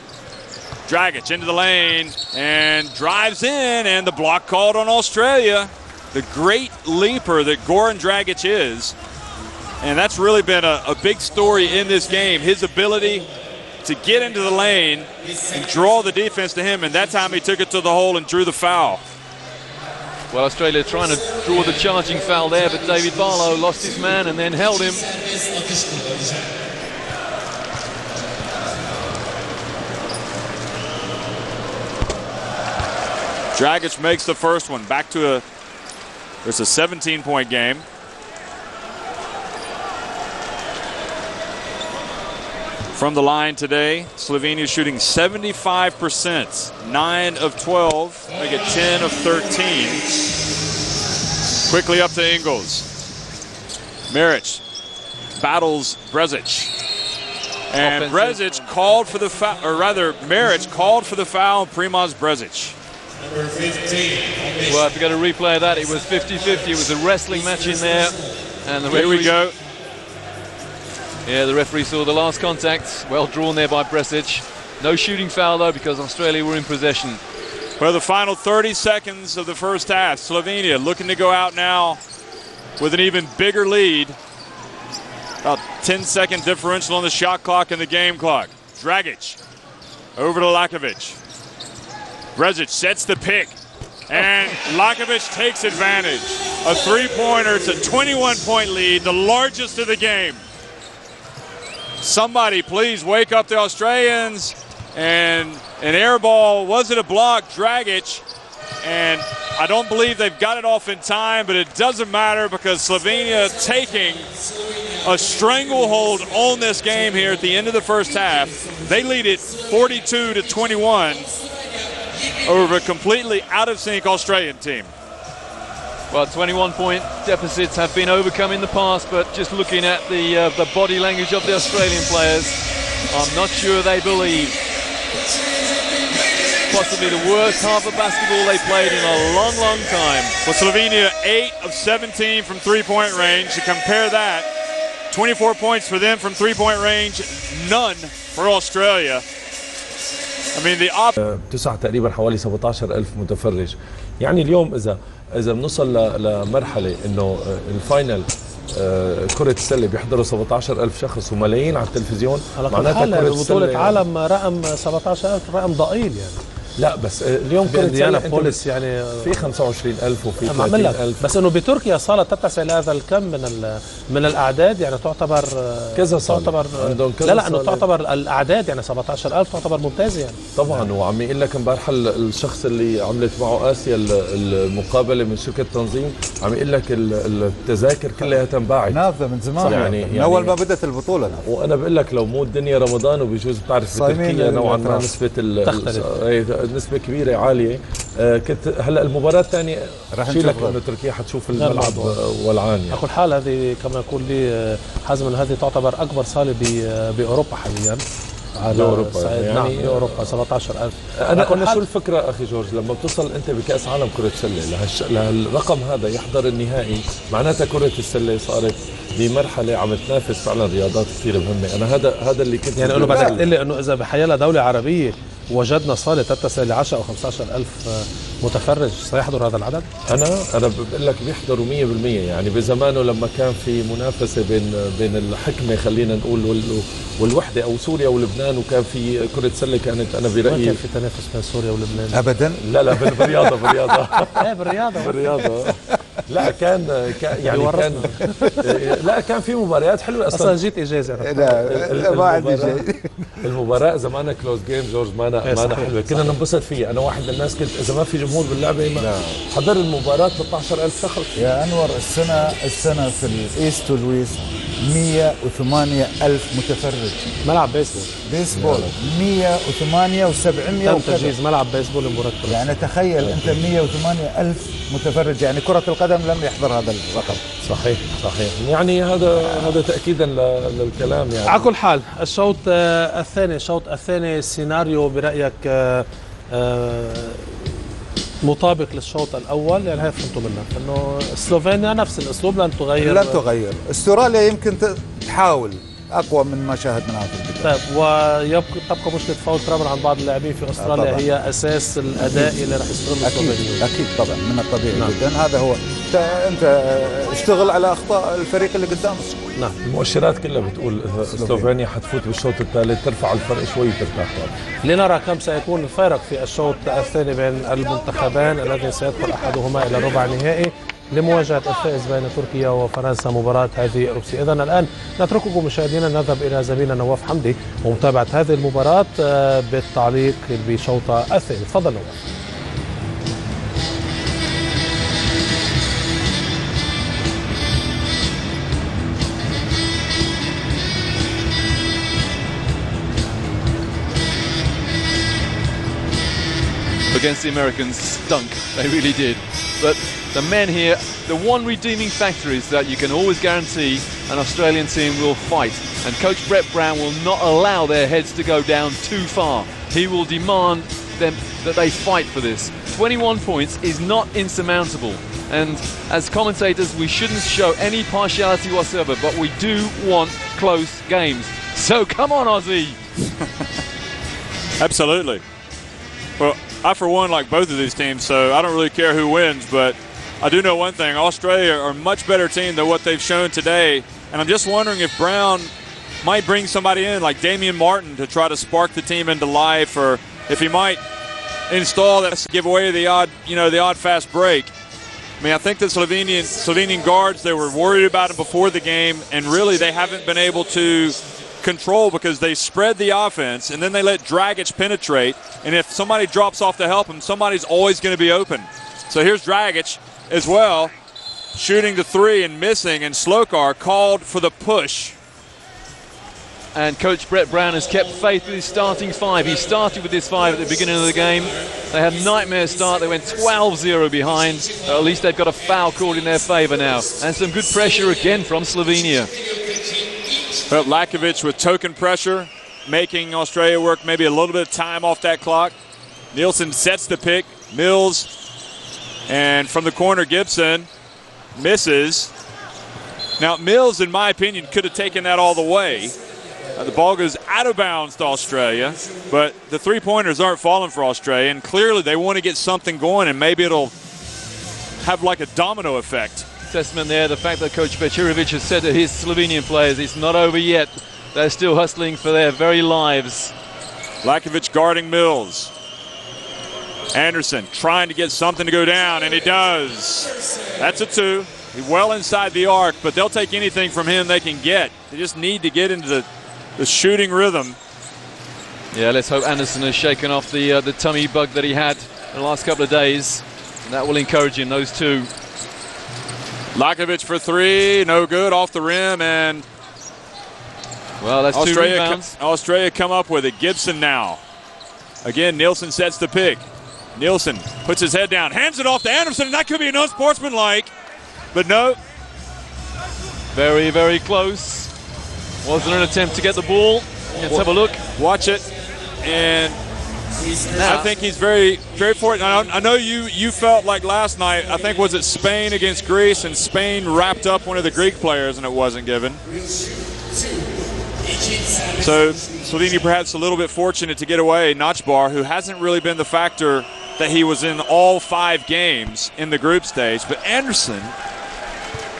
Dragic into the lane and drives in, and the block called on Australia. The great leaper that Goran Dragic is. And that's really been a big story in this game. His ability to get into the lane and draw the defense to him. And that time he took it to the hole and drew the foul. Well, Australia trying to draw the charging foul there, but David Barlow lost his man and then held him. Dragic makes the first one. Back to it's a 17-point game. From the line today, Slovenia shooting 75%, 9 of 12, make it 10 of 13. Quickly up to Ingles. Maric battles Brezic. And Brezic called for the foul, or rather, Maric called for the foul on Primoz Brezic. Well, if you got a replay of that, it was 50-50. It was a wrestling match in there. And the referee, here we go. Yeah, the referee saw the last contact. Well drawn there by Brezic. No shooting foul, though, because Australia were in possession. Well, the final 30 seconds of the first half. Slovenia looking to go out now with an even bigger lead. About 10-second differential on the shot clock and the game clock. Dragic over to Lakovic. Brezic sets the pick, and Lakovic takes advantage. A three-pointer. It's a 21-point lead, the largest of the game. Somebody please wake up the Australians. And an air ball, was it a block? Dragic, and I don't believe they've got it off in time, but it doesn't matter because Slovenia taking a stranglehold on this game here at the end of the first half. They lead it 42-21 over a completely out-of-sync Australian team. Well, 21-point deficits have been overcome in the past, but just looking at the body language of the Australian players, I'm not sure they believe. Possibly the worst half of basketball they played in a long, long time. Well, Slovenia 8 of 17 from three-point range. To compare that, 24 points for them from three-point range, none for Australia. I mean, the تسع تقريبا حوالي 17,000 متفرج. يعني اليوم إذا بنوصل لمرحلة إنه الفاينل كرة السلة بيحضروا 17,000 شخص وملايين على التلفزيون، معناتها كرة بطولة عالم رقم 17,000 رقم ضئيل يعني. لا بس اليوم كرة السلة بوليس يعني في 25,000 وفي 30,000. بس انه بتركيا صالة تتسع لهذا الكم من الاعداد، يعني تعتبر كذا صالة عندهم كذا. لا انه تعتبر الاعداد يعني 17,000 تعتبر ممتازة يعني. طبعا. وعم يقول لك امبارح الشخص اللي عملت معه اسيا المقابلة من شركة تنظيم عم يقول لك التذاكر كلها انباعت نافذة من زمان يعني اول ما بدت البطولة. وانا بقول لك لو مو الدنيا رمضان وبيجوز بتعرف بتركيا نوعا ما نسبة نسبة كبيرة عالية. كنت هلا المباراة الثانية رح نشوف لك انه تركيا حتشوف الملعب ولعان يعني. على كل حال هذه كما يقول لي حازم انه هذه تعتبر اكبر صالة باوروبا حاليا. على اوروبا يعني نعم اوروبا 17,000. انا شو الفكرة اخي جورج؟ لما بتوصل انت بكأس عالم كرة سلة لهالرقم هذا يحضر النهائي، معناتها كرة السلة صارت بمرحلة عم تنافس فعلا رياضات كثير مهمة. انا هذا اللي كنت يعني انه بدك تقول لي انه اذا بحيالها دولة عربية وجدنا صالة تتسع ل 10 أو 15,000 متفرج سيحضر هذا العدد؟ أنا بقول لك بيحضروا 100%. يعني بزمانه لما كان في منافسة بين الحكمة خلينا نقول والوحدة أو سوريا ولبنان، وكان في كرة سلة كانت أنا برأيي ما كان في تنافس بين سوريا ولبنان أبدا. لا بالرياضة بالرياضة لا كان يعني كان في مباريات حلوة أصلا جيت إجازة. لا ما عندي شيء. المباراة زمانها كلوز جيم جورج ما حلوة، كنا ننبسط فيه. أنا واحد من الناس كنت إذا ما في جمهور باللعبة حضر المباراة 13,000 شخص. يا أنور السنة في الإيست لويس 108,000 متفرج. ملعب بيسبول 108 و700 تجهيز ملعب بيسبول مركب. يعني تخيل أنت 108,000 متفرج، يعني كرة القدم لم يحضر هذا الرقم. صحيح يعني هذا تأكيدا للكلام يعني. على كل حال الشوط الثاني سيناريو برأيك مطابق للشوط الأول؟ يعني هي فهمتوا منك إنه سلوفينيا نفس الأسلوب لن تغير. استراليا يمكن تحاول اقوى من ما شاهدناه في البدايه. طيب تبقى مشكله فاول ترابل عن بعض اللاعبين في استراليا هي اساس الاداء اللي راح يستغله السلوفينيين. اكيد طبعا من الطبيعي جدا. هذا هو انت اشتغل على اخطاء الفريق اللي قدامك. نعم المؤشرات كلها بتقول سلوفينيا حتفوت بالشوط الثالث ترفع الفرق شوي وترتاح. لنرى كم سيكون الفارق في الشوط الثاني بين المنتخبان الذي سيدخل احدهما الى ربع النهائي لمواجهة الفائز بين تركيا وفرنسا مباراة هذه روسيا. إذن الآن نترككم مشاهدينا نذهب إلى زميلنا نواف حمدي ومتابعة هذه المباراة بالتعليق بشوط الثاني. تفضل نواف. Against the Americans, stunk. They really did. But the men here, the one redeeming factor is that you can always guarantee an Australian team will fight. And Coach Brett Brown will not allow their heads to go down too far. He will demand them that they fight for this. 21 points is not insurmountable. And as commentators, we shouldn't show any partiality whatsoever, but we do want close games. So come on, Aussie. Absolutely. Well, I, for one, like both of these teams, so I don't really care who wins, but I do know one thing. Australia are a much better team than what they've shown today, and I'm just wondering if Brown might bring somebody in like Damian Martin to try to spark the team into life, or if he might install that to give away the odd fast break. I mean, I think the Slovenian guards, they were worried about him before the game, and really they haven't been able to control because they spread the offense and then they let Dragic penetrate, and if somebody drops off to help him, somebody's always going to be open. So here's Dragic as well, shooting the three and missing, and Slokar called for the push. And Coach Brett Brown has kept faith with his starting five. He started with this five at the beginning of the game. They had a nightmare start. They went 12-0 behind. At least they've got a foul called in their favour now. And some good pressure again from Slovenia. Well, Lakovic with token pressure, making Australia work maybe a little bit of time off that clock. Nielsen sets the pick. Mills, and from the corner, Gibson misses. Now, Mills, in my opinion, could have taken that all the way. The ball goes out of bounds to Australia, but the three-pointers aren't falling for Australia, and clearly they want to get something going, and maybe it'll have like a domino effect. Testament there, the fact that Coach Bečirovic has said to his Slovenian players, it's not over yet. They're still hustling for their very lives. Lakovic guarding Mills. Anderson trying to get something to go down, and he does. That's a two. He's well inside the arc, but they'll take anything from him they can get. They just need to get into the shooting rhythm. Yeah, let's hope Anderson has shaken off the tummy bug that he had in the last couple of days. And that will encourage him, those two. Lakovic for three, no good, off the rim, and well, that's Australia, two rebounds. Australia come up with it. Gibson now. Again, Nielsen sets the pick. Nielsen puts his head down, hands it off to Anderson, and that could be an unsportsmanlike, but no. Very, very close. Wasn't an attempt to get the ball. Let's have a look. Watch it, and I think he's very, very fortunate. I know you felt like last night, I think, was it Spain against Greece, and Spain wrapped up one of the Greek players and it wasn't given. So Slovenia perhaps a little bit fortunate to get away. Nachbar, who hasn't really been the factor that he was in all 5 games in the group stage. But Anderson,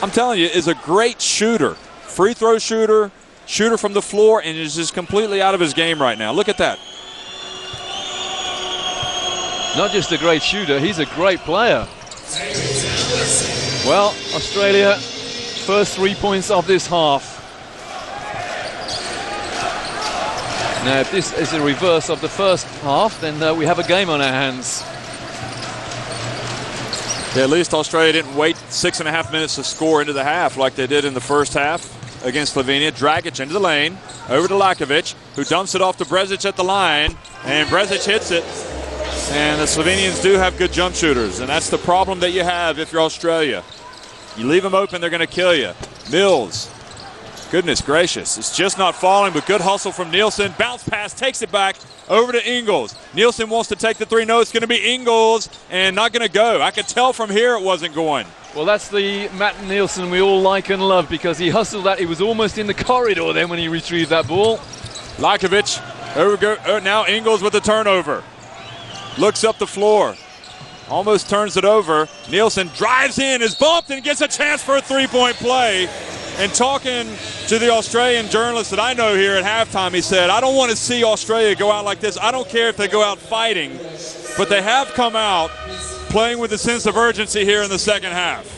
I'm telling you, is a great shooter. Free throw shooter from the floor, and is just completely out of his game right now. Look at that. Not just a great shooter, he's a great player. Well, Australia, first 3 points of this half. Now, if this is a reverse of the first half, then we have a game on our hands. Yeah, at least Australia didn't wait 6.5 minutes to score into the half like they did in the first half against Slovenia. Dragic into the lane, over to Lakovic, who dumps it off to Brezic at the line, and Brezic hits it. And the Slovenians do have good jump shooters, and that's the problem that you have if you're Australia. You leave them open, they're going to kill you. Mills Goodness gracious. It's just not falling, but good hustle from Nielsen. Bounce pass, takes it back over to Ingles. Nielsen wants to take the three. No, it's going to be Ingles and not going to go. I could tell from here it wasn't going. Well, that's the Matt Nielsen we all like and love because he hustled that. He was almost in the corridor then when he retrieved that ball. Lakovic, now Ingles with the turnover. Looks up the floor. Almost turns it over. Nielsen drives in, is bumped, and gets a chance for a three-point play. And talking to the Australian journalist that I know here at halftime, he said, I don't want to see Australia go out like this. I don't care if they go out fighting, but they have come out playing with a sense of urgency here in the second half.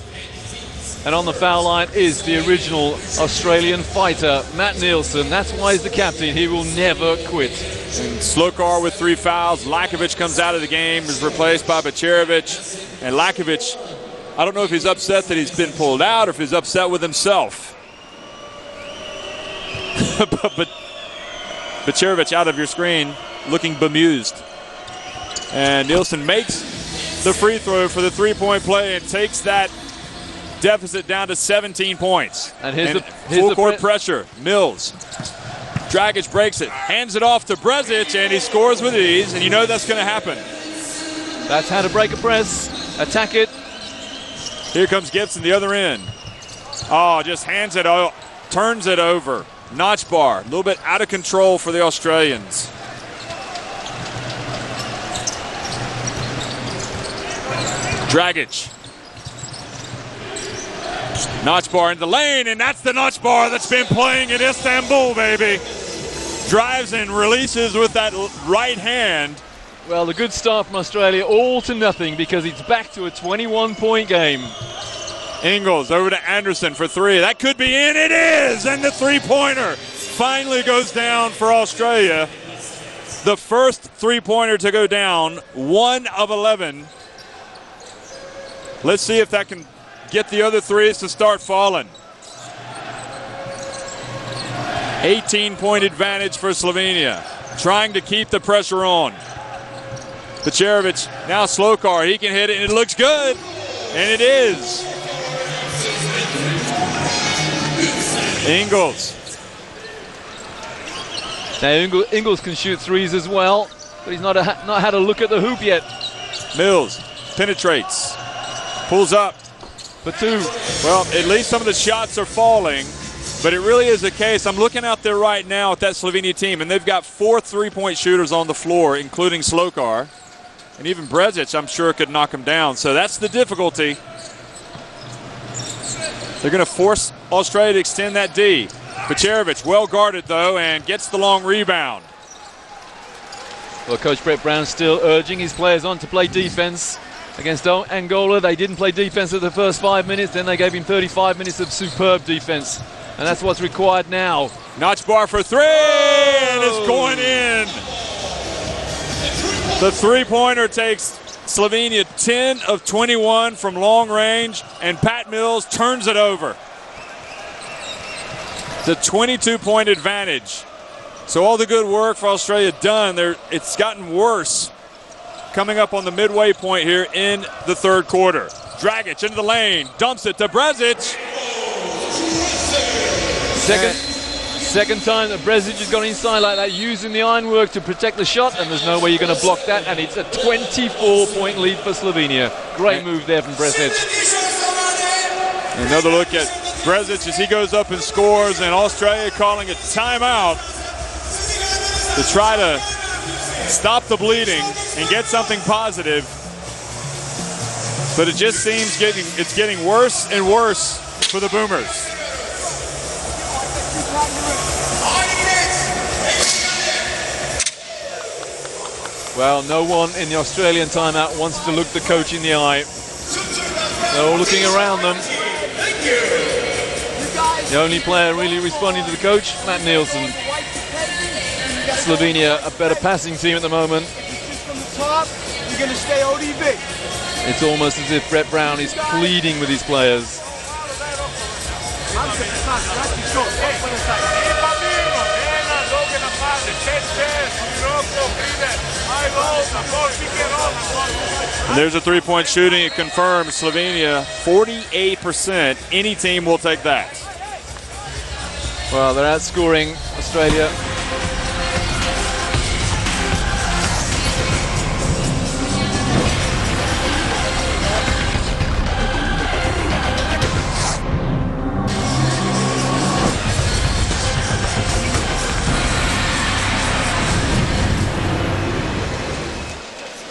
And on the foul line is the original Australian fighter, Matt Nielsen. That's why he's the captain. He will never quit. And Slokar with 3 fouls. Lakovic comes out of the game, is replaced by Bacerovic. And Lakovic, I don't know if he's upset that he's been pulled out or if he's upset with himself. but Bacerovic out of your screen, looking bemused. And Nielsen makes the free throw for the three-point play and takes that deficit down to 17 points. And here's full court pressure. Mills. Dragic breaks it, hands it off to Brezic, and he scores with ease, and you know that's going to happen. That's how to break a press, attack it. Here comes Gibson, the other end. Oh, just hands it out, turns it over. Notch bar, a little bit out of control for the Australians. Dragic. Notch bar in the lane, and that's the notch bar that's been playing in Istanbul, baby. Drives and releases with that right hand. Well, the good start from Australia, all to nothing because it's back to a 21-point game. Ingles over to Anderson for three. That could be in. It is, and the three-pointer finally goes down for Australia. The first three-pointer to go down, 1 of 11. Let's see if that can get the other threes to start falling. 18-point advantage for Slovenia, trying to keep the pressure on. Bacerovic, now Slokar, he can hit it, and it looks good, and it is. Ingles. Now Ingles can shoot threes as well, but he's not had a look at the hoop yet. Mills penetrates, pulls up. Batum. Well, at least some of the shots are falling, but it really is a case. I'm looking out there right now at that Slovenia team, and they've got 4 three-point shooters on the floor, including Slokar. And even Brezic, I'm sure, could knock him down. So that's the difficulty. They're going to force Australia to extend that D. Bacerovic, well guarded, though, and gets the long rebound. Well, Coach Brett Brown still urging his players on to play defense. Against Angola, they didn't play defense at the first 5 minutes. Then they gave him 35 minutes of superb defense. And that's what's required now. Notch bar for three, and it's going in. The three-pointer takes Slovenia 10 of 21 from long range, and Pat Mills turns it over. The 22-point advantage. So all the good work for Australia done. It's gotten worse coming up on the midway point here in the third quarter. Dragic into the lane, dumps it to Brezic. Second time that Brezic has gone inside like that, using the ironwork to protect the shot, and there's no way you're going to block that, and it's a 24-point lead for Slovenia. Great move there from Brezic. Another look at Brezic as he goes up and scores, and Australia calling a timeout to try to stop the bleeding and get something positive. But it just seems it's getting worse and worse for the Boomers. Well, no one in the Australian timeout wants to look the coach in the eye. They're all looking around them. The only player really responding to the coach, Matt Nielsen. Slovenia, a better passing team at the moment. It's almost as if Brett Brown is pleading with his players. And there's a three-point shooting. It confirms Slovenia 48%. Any team will take that. Well, they're outscoring Australia.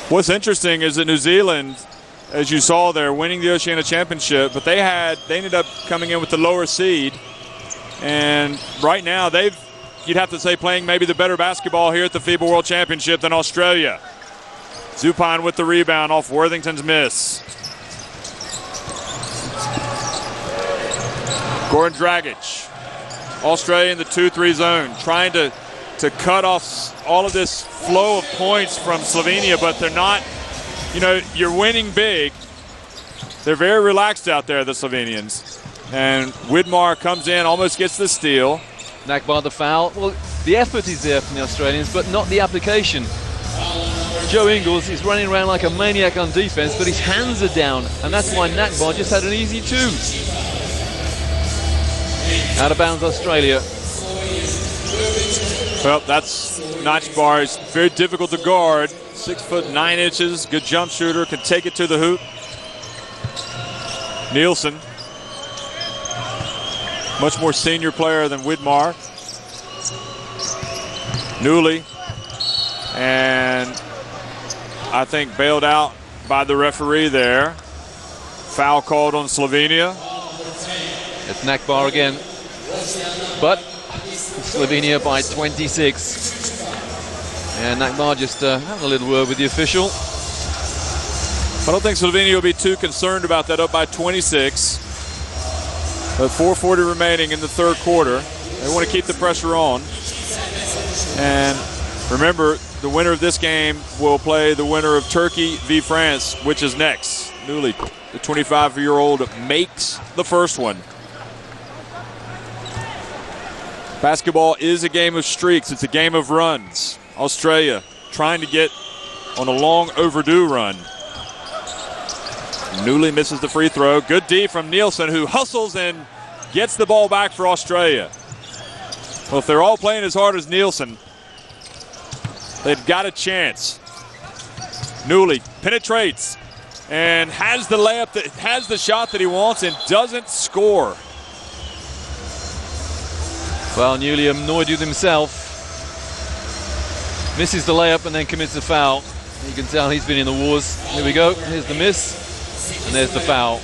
What's interesting is that New Zealand, as you saw there, winning the Oceania Championship, but they ended up coming in with the lower seed. And right now, you'd have to say, playing maybe the better basketball here at the FIBA World Championship than Australia. Zupan with the rebound off Worthington's miss. Goran Dragic, Australia in the 2-3 zone, trying to cut off all of this flow of points from Slovenia, but they're not, you're winning big. They're very relaxed out there, the Slovenians. And Widmar comes in, almost gets the steal. Nakbar the foul. Well, the effort is there from the Australians, but not the application. Joe Ingles is running around like a maniac on defense, but his hands are down, and that's why Nakbar just had an easy 2. Out of bounds, Australia. Well, that's Nakbar. It's very difficult to guard. 6'9", good jump shooter, can take it to the hoop. Nielsen, much more senior player than Widmar. Newley, and I think bailed out by the referee there. Foul called on Slovenia. It's Nakbar again, but Slovenia by 26. And Nakbar just having a little word with the official. I don't think Slovenia will be too concerned about that, up by 26. But 4:40 remaining in the third quarter. They want to keep the pressure on. And remember, the winner of this game will play the winner of Turkey v. France, which is next. Newley, the 25-year-old, makes the first one. Basketball is a game of streaks. It's a game of runs. Australia trying to get on a long overdue run. Newley misses the free throw. Good D from Nielsen, who hustles and gets the ball back for Australia. Well, if they're all playing as hard as Nielsen, they've got a chance. Newley penetrates and has the layup, has the shot that he wants, and doesn't score. Well, Newley annoyed with himself. Misses the layup and then commits a foul. You can tell he's been in the wars. Here we go. Here's the miss. And there's the foul.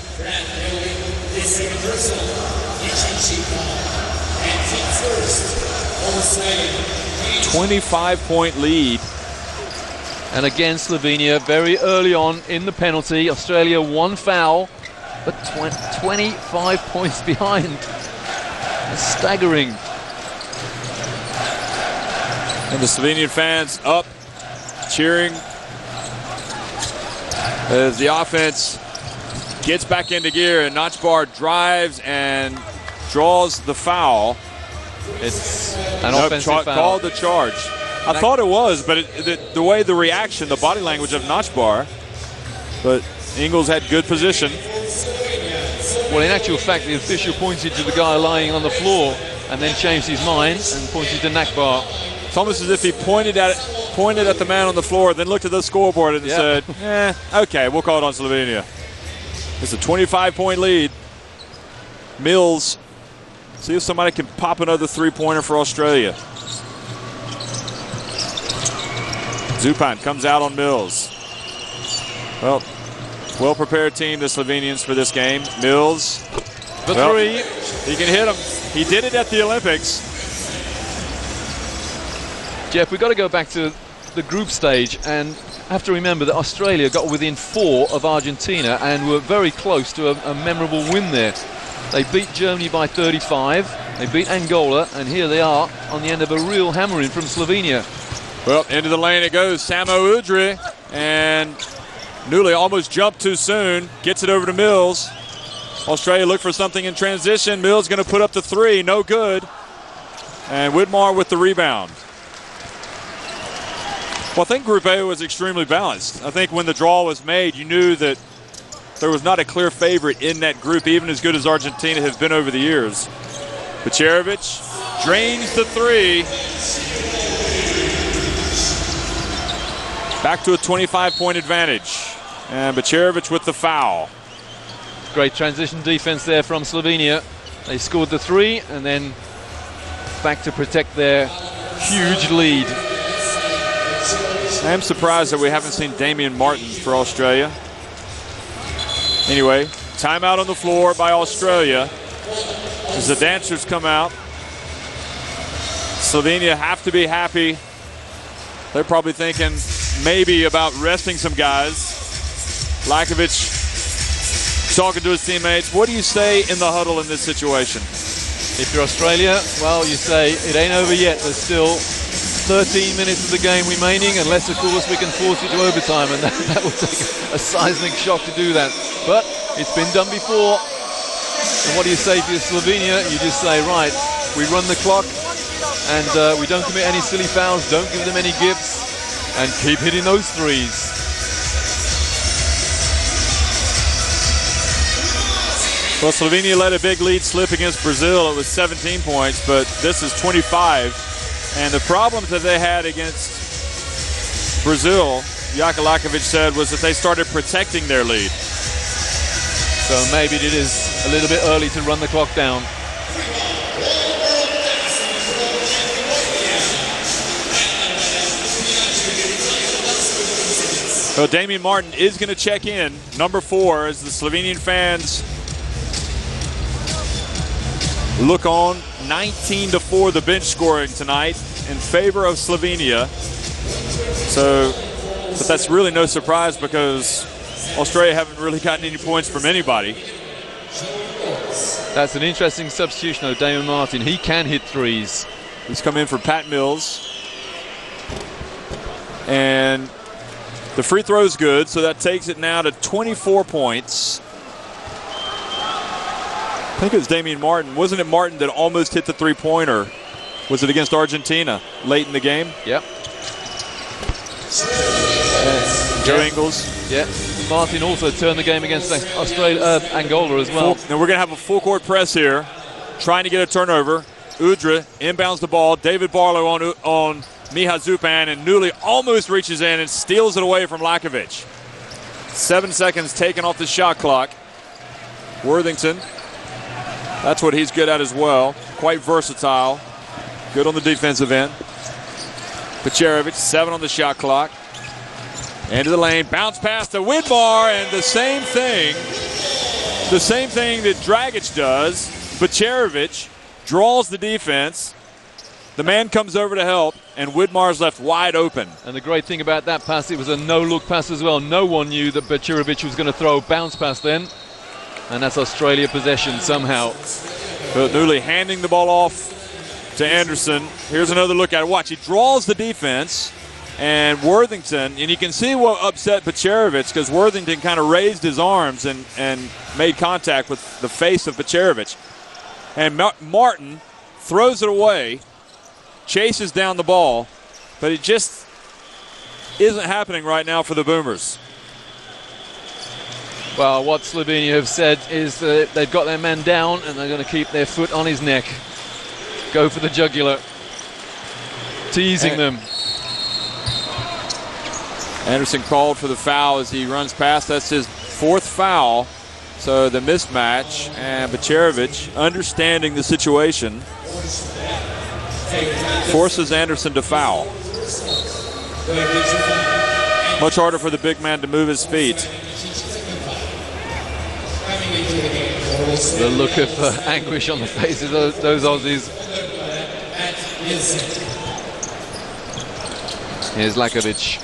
25-point lead. And again, Slovenia very early on in the penalty. Australia 1 foul, but 25 points behind. That's staggering. And the Slovenian fans up, cheering as the offense gets back into gear, and Nakbar drives and draws the foul. It's an offensive foul. Called the charge. I thought it was, but the way the reaction, the body language of Nakbar, but Ingles had good position. Well, in actual fact, the official pointed to the guy lying on the floor and then changed his mind and pointed to Nakbar. It's almost as if he pointed at the man on the floor, then looked at the scoreboard and said, okay, we'll call it on Slovenia. It's a 25-point lead. Mills, see if somebody can pop another three-pointer for Australia. Zupan comes out on Mills. Well-prepared team, the Slovenians, for this game. Mills, the three. He can hit him. He did it at the Olympics. Jeff, we've got to go back to the group stage and have to remember that Australia got within 4 of Argentina and were very close to a memorable win there. They beat Germany by 35. They beat Angola, and here they are on the end of a real hammering from Slovenia. Well, into the lane it goes. Samo Udry, and Newley almost jumped too soon. Gets it over to Mills. Australia look for something in transition. Mills going to put up the 3. No good. And Widmar with the rebound. Well, I think Group A was extremely balanced. I think when the draw was made, you knew that there was not a clear favorite in that group, even as good as Argentina has been over the years. Kucerovic drains the three. Back to a 25-point advantage. And Bacerovic with the foul. Great transition defense there from Slovenia. They scored the three and then back to protect their huge lead. I am surprised that we haven't seen Damian Martin for Australia. Anyway, timeout on the floor by Australia as the dancers come out. Slovenia have to be happy. They're probably thinking maybe about resting some guys. Lakovic talking to his teammates. What do you say in the huddle in this situation? If you're Australia, well, you say it ain't over yet. There's still 13 minutes of the game remaining, unless, of course, we can force it to overtime, and that will take a seismic shock to do that. But it's been done before. And what do you say if you're Slovenia? You just say, right, we run the clock, and we don't commit any silly fouls, don't give them any gifts, and keep hitting those threes. Well, Slovenia let a big lead slip against Brazil. It was 17 points, but this is 25. And the problems that they had against Brazil, Jaka Lakovic said, was that they started protecting their lead. So maybe it is a little bit early to run the clock down. Well, Damian Martin is going to check in, number 4, as the Slovenian fans look on. 19-4 the bench scoring tonight in favor of Slovenia. So, but that's really no surprise because Australia haven't really gotten any points from anybody. That's an interesting substitution of Damian Martin. He can hit threes. He's come in for Pat Mills. And the free throw is good, so that takes it now to 24 points. I think it was Damian Martin. Wasn't it Martin that almost hit the three-pointer? Was it against Argentina late in the game? Yep. Joe Ingles. Yeah. Martin also turned the game against Angola as well. Now we're going to have a full-court press here, trying to get a turnover. Udra inbounds the ball. David Barlow on Miha Zupan, and Newley almost reaches in and steals it away from Lakovic. 7 seconds taken off the shot clock. Worthington, that's what he's good at as well. Quite versatile. Good on the defensive end. Bacerovic, 7 on the shot clock. Into the lane, bounce pass to Widmar, and the same thing that Dragic does. Bacerovic draws the defense. The man comes over to help, and Widmar's left wide open. And the great thing about that pass, it was a no-look pass as well. No one knew that Bacerovic was going to throw a bounce pass then. And that's Australia possession somehow. But Newley handing the ball off to Anderson. Here's another look at it. Watch, he draws the defense, and Worthington, and you can see what upset Bacerovic, because Worthington kind of raised his arms and made contact with the face of Bacerovic. And Martin throws it away, chases down the ball, but it just isn't happening right now for the Boomers. Well, what Slovenia have said is that they've got their man down and they're going to keep their foot on his neck. Go for the jugular. Teasing them. Anderson called for the foul as he runs past. That's his 4th foul. So the mismatch, and Bacerovic, understanding the situation, forces Anderson to foul. Much harder for the big man to move his feet. The look of anguish on the faces of those Aussies. Here's Lakovic.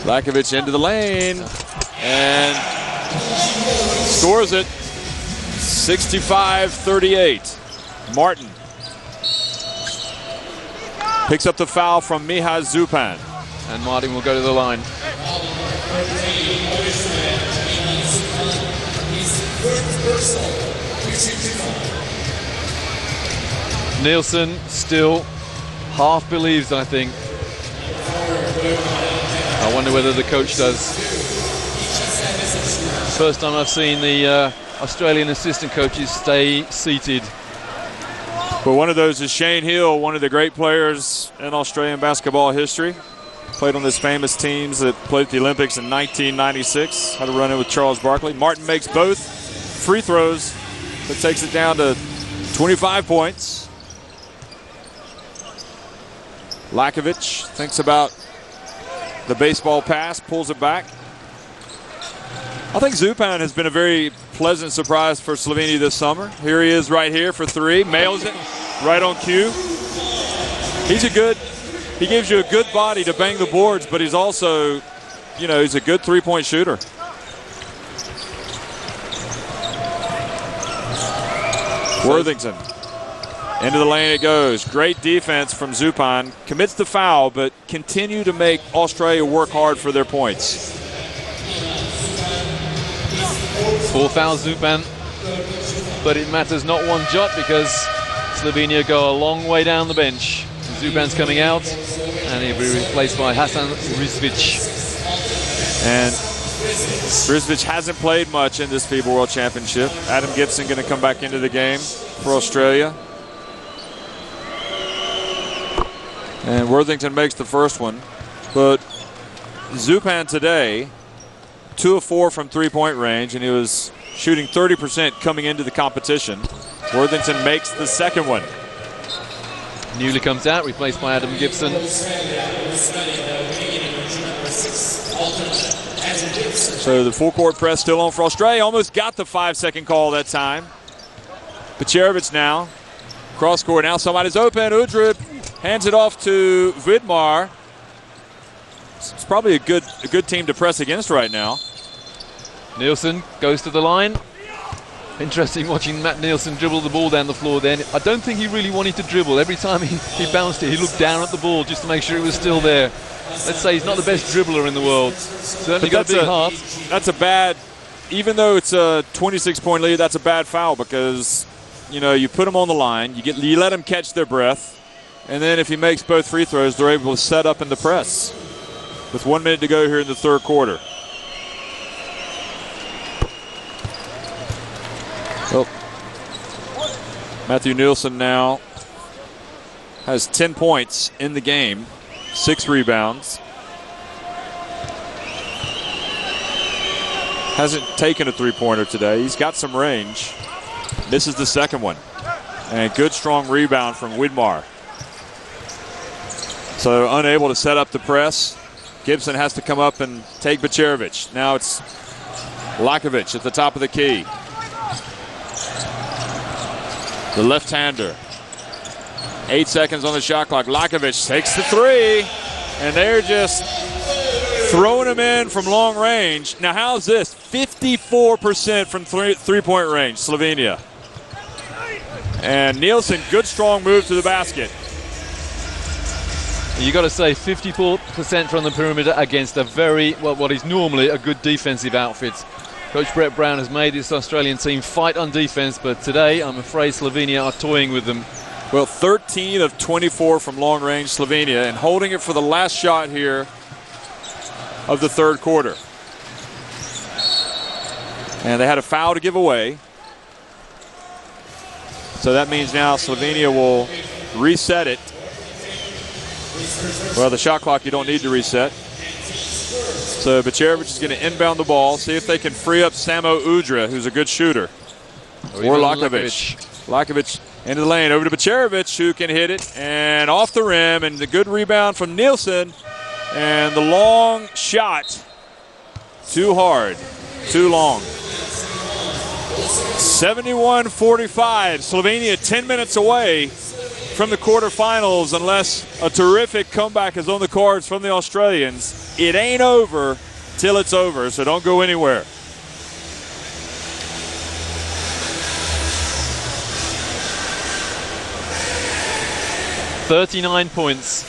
Lakovic into the lane and scores it. 65-38. Martin picks up the foul from Miha Zupan. And Martin will go to the line. Nielsen still half believes, I think. I wonder whether the coach does. First time I've seen the Australian assistant coaches stay seated. But one of those is Shane Hill, one of the great players in Australian basketball history. Played on this famous teams that played at the Olympics in 1996. Had a run-in with Charles Barkley. Martin makes both free throws, but takes it down to 25 points. Lakovic thinks about the baseball pass, pulls it back. I think Zupan has been a very pleasant surprise for Slovenia this summer. Here he is right here for three, mails it right on cue. He gives you a good body to bang the boards, but he's also, he's a good three-point shooter. Worthington. Into the lane it goes. Great defense from Zupan. Commits the foul, but continue to make Australia work hard for their points. 4 fouls, Zupan. But it matters not one jot because Slovenia go a long way down the bench. Zupan's coming out, and he'll be replaced by Hasan Rizvic. And Rizvic hasn't played much in this FIBA World Championship. Adam Gibson going to come back into the game for Australia. And Worthington makes the first one. But Zupan today, 2 of 4 from three-point range, and he was shooting 30% coming into the competition. Worthington makes the second one. Newley comes out, replaced by Adam Gibson. So the full-court press still on for Australia. Almost got the 5-second call that time. Becherovic now. Cross-court, now somebody's open. Udrib hands it off to Vidmar. It's probably a good team to press against right now. Nielsen goes to the line. Interesting watching Matt Nielsen dribble the ball down the floor then. I don't think he really wanted to dribble. Every time he bounced it, he looked down at the ball just to make sure it was still there. Let's say he's not the best dribbler in the world. Certainly got a big heart. That's a bad, even though it's a 26-point lead, that's a bad foul because, you put them on the line, you let them catch their breath, and then if he makes both free throws, they're able to set up in the press. With 1 minute to go here in the third quarter. Well, Matthew Nielsen now has 10 points in the game, 6 rebounds. Hasn't taken a three-pointer today. He's got some range. Misses the second one. And good strong rebound from Widmar. So unable to set up the press. Gibson has to come up and take Becherovic. Now it's Lakovic at the top of the key. The left-hander. 8 seconds on the shot clock. Lakovic takes the three, and they're just throwing him in from long range. Now, how's this? 54% from three-point range, Slovenia. And Nielsen, good strong move to the basket. You got to say 54% from the perimeter against a what is normally a good defensive outfit. Coach Brett Brown has made this Australian team fight on defense, but today I'm afraid Slovenia are toying with them. Well, 13 of 24 from long range, Slovenia, and holding it for the last shot here of the third quarter. And they had a foul to give away. So that means now Slovenia will reset it. Well, the shot clock you don't need to reset. So Becherovic is going to inbound the ball, see if they can free up Samo Udra, who's a good shooter. Or Lakovic. Lakovic into the lane, over to Becherovic, who can hit it, and off the rim, and the good rebound from Nielsen. And the long shot, too hard, too long. 71-45, Slovenia 10 minutes away from the quarterfinals unless a terrific comeback is on the cards from the Australians. It ain't over till it's over, so don't go anywhere. "39 points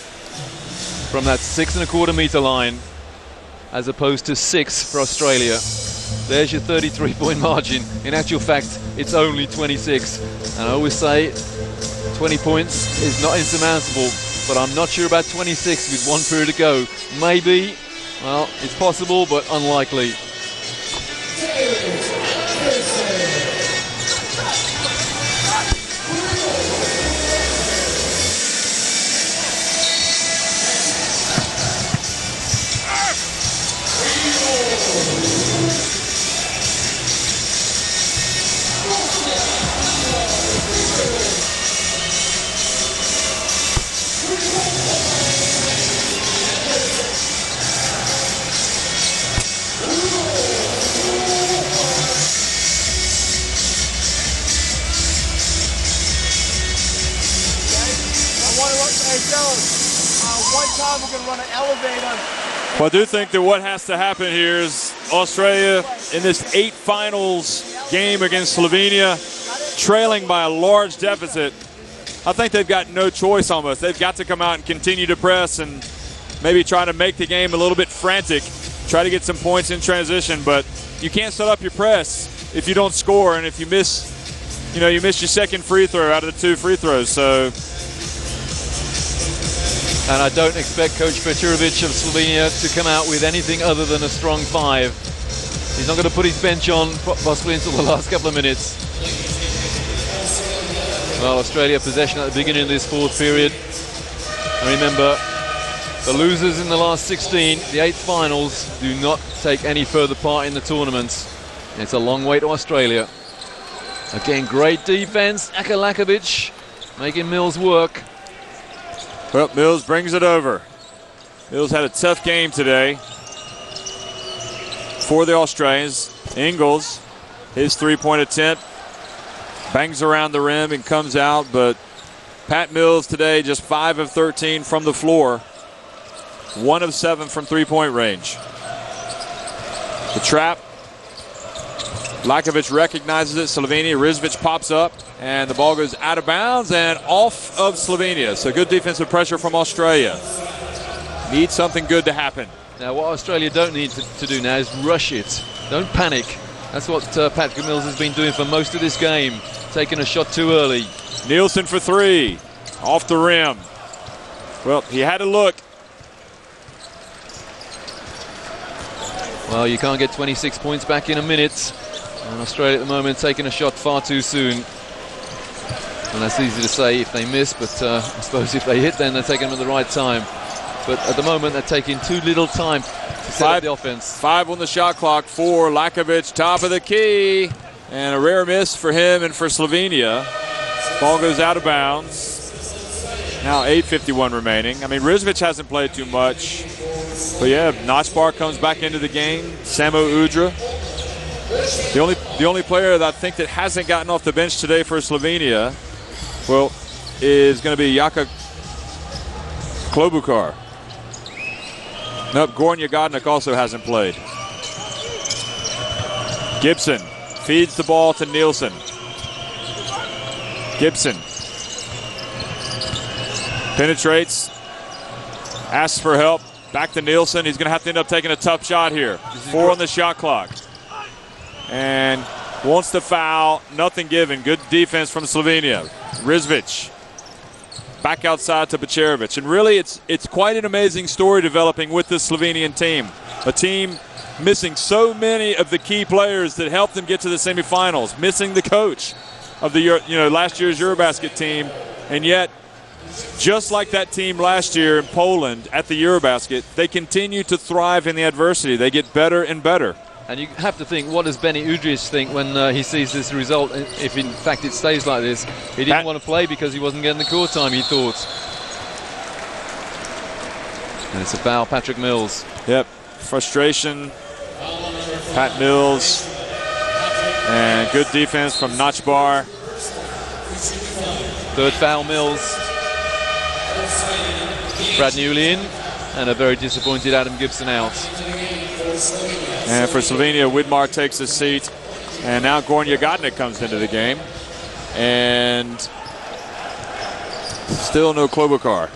from that 6.25-meter line as opposed to 6 for Australia. There's your 33-point margin. In actual fact, it's only 26. And I always say 20 points is not insurmountable, but I'm not sure about 26 with 1 period to go. Maybe, well, it's possible, but unlikely. Well, I do think that what has to happen here is Australia in this 8 finals game against Slovenia, trailing by a large deficit. I think they've got no choice almost. They've got to come out and continue to press and maybe try to make the game a little bit frantic, try to get some points in transition, but you can't set up your press if you don't score, and if you miss, you missed your second free throw out of the 2 free throws. So. And I don't expect Coach Petrovic of Slovenia to come out with anything other than a strong 5. He's not going to put his bench on possibly until the last couple of minutes. Well, Australia possession at the beginning of this 4th period. And remember, the losers in the last 16, the 8th finals, do not take any further part in the tournament. It's a long way to Australia. Again, great defense. Akalakovic making Mills work. Well, Mills brings it over. Mills had a tough game today for the Australians. Ingles, his 3-point attempt, bangs around the rim and comes out, but Pat Mills today just 5 of 13 from the floor, 1 of 7 from 3-point range. The trap, Lakovic recognizes it. Slovenia, Rizvic pops up, and the ball goes out of bounds and off of Slovenia. So good defensive pressure from Australia. Need something good to happen. Now what Australia don't need to do now is rush it. Don't panic. That's what Patrick Mills has been doing for most of this game. Taking a shot too early. Nielsen for 3. Off the rim. Well, he had to look. Well, you can't get 26 points back in a minute. And Australia at the moment taking a shot far too soon. And that's easy to say if they miss, but I suppose if they hit, then they're taking them at the right time. But at the moment, they're taking too little time to set up the offense. 5 on the shot clock for Lakovic, top of the key. And a rare miss for him and for Slovenia. Ball goes out of bounds. Now 8:51 remaining. I mean, Rizvic hasn't played too much. But yeah, Notchbar comes back into the game. Samo Udra. The only player that I think that hasn't gotten off the bench today for Slovenia, well, is going to be Jaka Klobukar. Nope, Goran Jagodnik also hasn't played. Gibson feeds the ball to Nielsen. Gibson penetrates, asks for help, back to Nielsen. He's going to have to end up taking a tough shot here. 4 on the shot clock. And wants to foul, nothing given. Good defense from Slovenia. Rizvic back outside to Bacerovic. And really, it's quite an amazing story developing with this Slovenian team. A team missing so many of the key players that helped them get to the semifinals, missing the coach of the last year's EuroBasket team, and yet, just like that team last year in Poland at the EuroBasket, they continue to thrive in the adversity. They get better and better. And you have to think, what does Benny Udrich think when he sees this result? If in fact it stays like this, he didn't want to play because he wasn't getting the court time, he thought. And it's a foul, Patrick Mills. Yep, frustration, Pat Mills, and good defense from Notchbar. 3rd foul, Mills. Brad Newley in, and a very disappointed Adam Gibson out. And for Slovenia, Widmar takes his seat, and now Goran Jagodnik comes into the game, and still no Klobukar.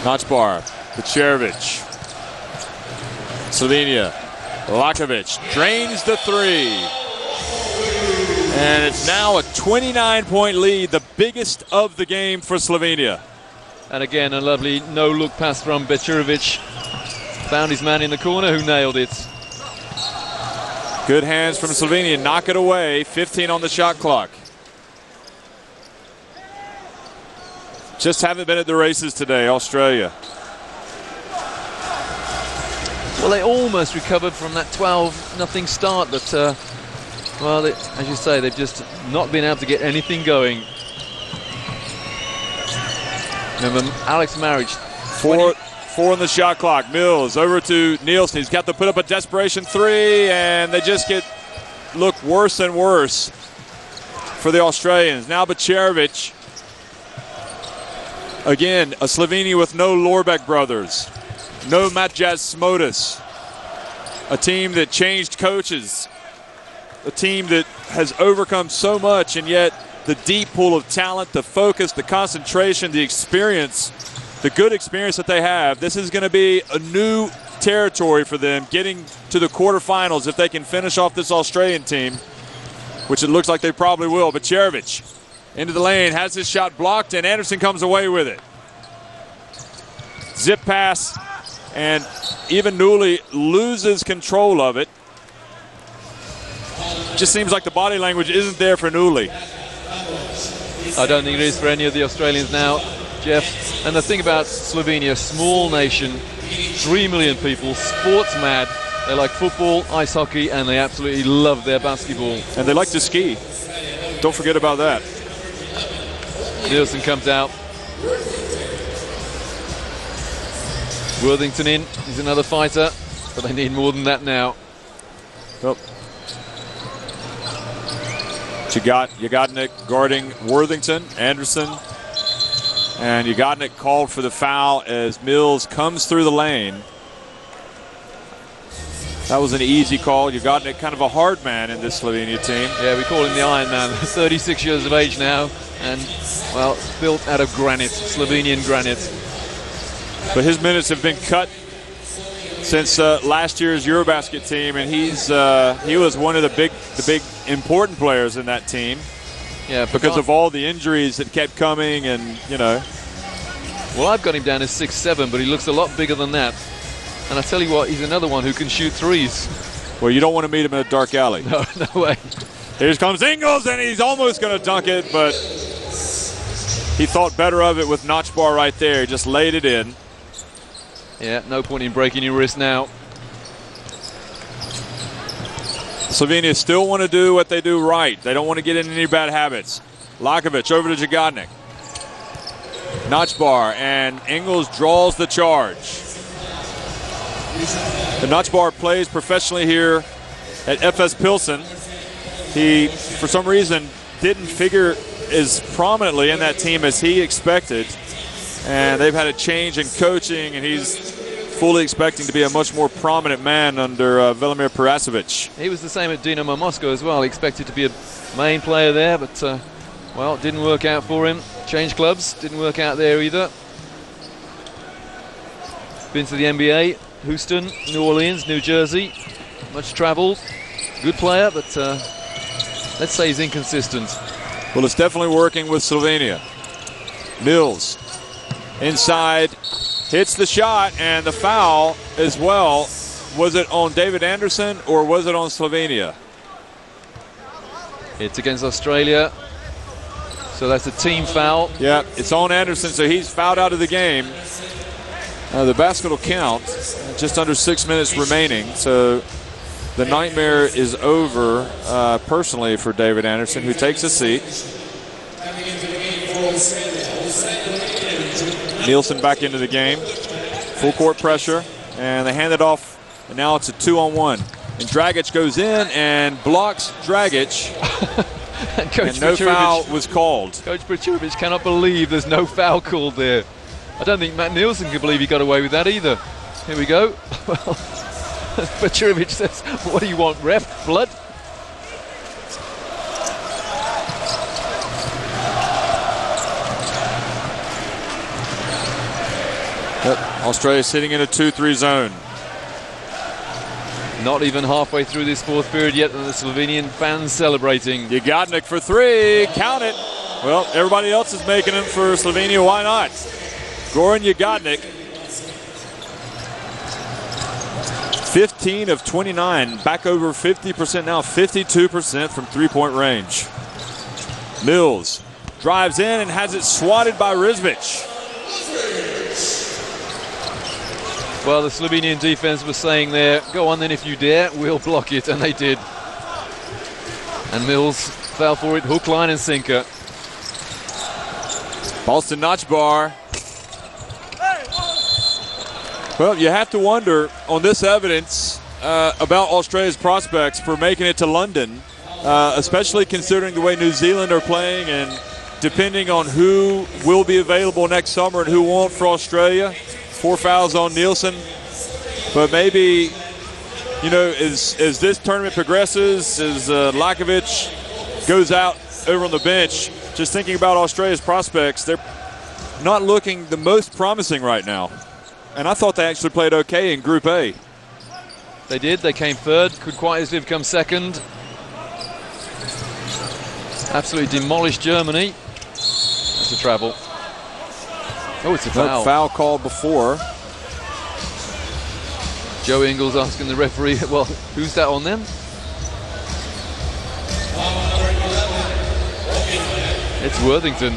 Notchbar, Bacerovic, Slovenia, Lakovic drains the 3. And it's now a 29-point lead, the biggest of the game for Slovenia. And again, a lovely no-look pass from Bacerovic. Found his man in the corner who nailed it. Good hands from Slovenia, knock it away, 15 on the shot clock. Just haven't been at the races today, Australia. Well, they almost recovered from that 12-0 start, but well, as you say, they've just not been able to get anything going. Remember, Alex Maric. 4 on the shot clock. Mills over to Nielsen. He's got to put up a desperation 3, and they just look worse and worse for the Australians. Now Bacerovic Again, a Slovenia with no Lorbeck brothers, no Matjas Smotis, a team that changed coaches, a team that has overcome so much, and yet the deep pool of talent, the focus, the concentration, the experience, the good experience that they have, this is going to be a new territory for them getting to the quarterfinals if they can finish off this Australian team, which it looks like they probably will. But Cherovic into the lane, has his shot blocked, and Anderson comes away with it. Zip pass, and even Newley loses control of it. Just seems like the body language isn't there for Newley. I don't think it is for any of the Australians now, Jeff. And the thing about Slovenia, small nation, 3 million people, sports mad. They like football, ice hockey, and they absolutely love their basketball. And they like to ski. Don't forget about that. Nielsen comes out. Worthington in. He's another fighter, but they need more than that now. Oh. Jagodnik guarding Worthington, Anderson. And Jagodnik called for the foul as Mills comes through the lane. That was an easy call. Jagodnik, kind of a hard man in this Slovenia team. Yeah, we call him the Iron Man. 36 years of age now, and, well, built out of granite, Slovenian granite. But his minutes have been cut since last year's EuroBasket team, and he was one of the big important players in that team. Yeah, because of all the injuries that kept coming, and you know. Well, I've got him down as 6'7", but he looks a lot bigger than that. And I tell you what, he's another one who can shoot threes. Well, you don't want to meet him in a dark alley. No way. Here comes Ingles, and he's almost going to dunk it, but he thought better of it with notch bar right there. He just laid it in. Yeah, no point in breaking your wrist now. Slovenia still want to do what they do right. They don't want to get into any bad habits. Lakovic over to Jagodnik. Notch bar, and Ingles draws the charge. The Notch bar plays professionally here at FS Pilsen. He, for some reason, didn't figure as prominently in that team as he expected. And they've had a change in coaching, and he's fully expecting to be a much more prominent man under Velimir Perasovic. He was the same at Dinamo Moscow as well. He expected to be a main player there, but, well, it didn't work out for him. Changed clubs, didn't work out there either. Been to the NBA, Houston, New Orleans, New Jersey. Much travelled. Good player, but let's say he's inconsistent. Well, it's definitely working with Slovenia. Mills inside. Hits the shot, and the foul as well. Was it on David Anderson or was it on Slovenia? It's against Australia. So that's a team foul. Yeah, it's on Anderson, so he's fouled out of the game. The basket will count. Just under 6 minutes remaining. So the nightmare is over personally for David Anderson, who takes a seat. Nielsen back into the game. Full court pressure, and they hand it off, and now it's a 2-on-1. And Dragic goes in and blocks Dragic, and no foul was called. Coach Petrovic cannot believe there's no foul called there. I don't think Matt Nielsen can believe he got away with that either. Here we go. Well, Petrovic says, what do you want, ref? Blood? Yep. Australia sitting in a 2-3 zone. Not even halfway through this fourth period yet, and the Slovenian fans celebrating. Jagodnik for three. Count it. Well, everybody else is making them for Slovenia. Why not? Goran Jagodnik. 15 of 29. Back over 50% now. 52% from three-point range. Mills drives in and has it swatted by Rizvic. Well, the Slovenian defense was saying there, go on then if you dare, we'll block it, and they did. And Mills fell for it, hook, line, and sinker. Boston Notch bar. Well, you have to wonder on this evidence about Australia's prospects for making it to London, especially considering the way New Zealand are playing and depending on who will be available next summer and who won't for Australia. 4 fouls on Nielsen. But maybe, you know, as this tournament progresses, as Lakovic goes out over on the bench, just thinking about Australia's prospects, they're not looking the most promising right now. And I thought they actually played okay in Group A. They did. They came third. Could quite easily have come second. Absolutely demolished Germany. That's a travel. Oh, it's a foul. Foul called before. Joe Ingles asking the referee, well, who's that on them? It's Worthington,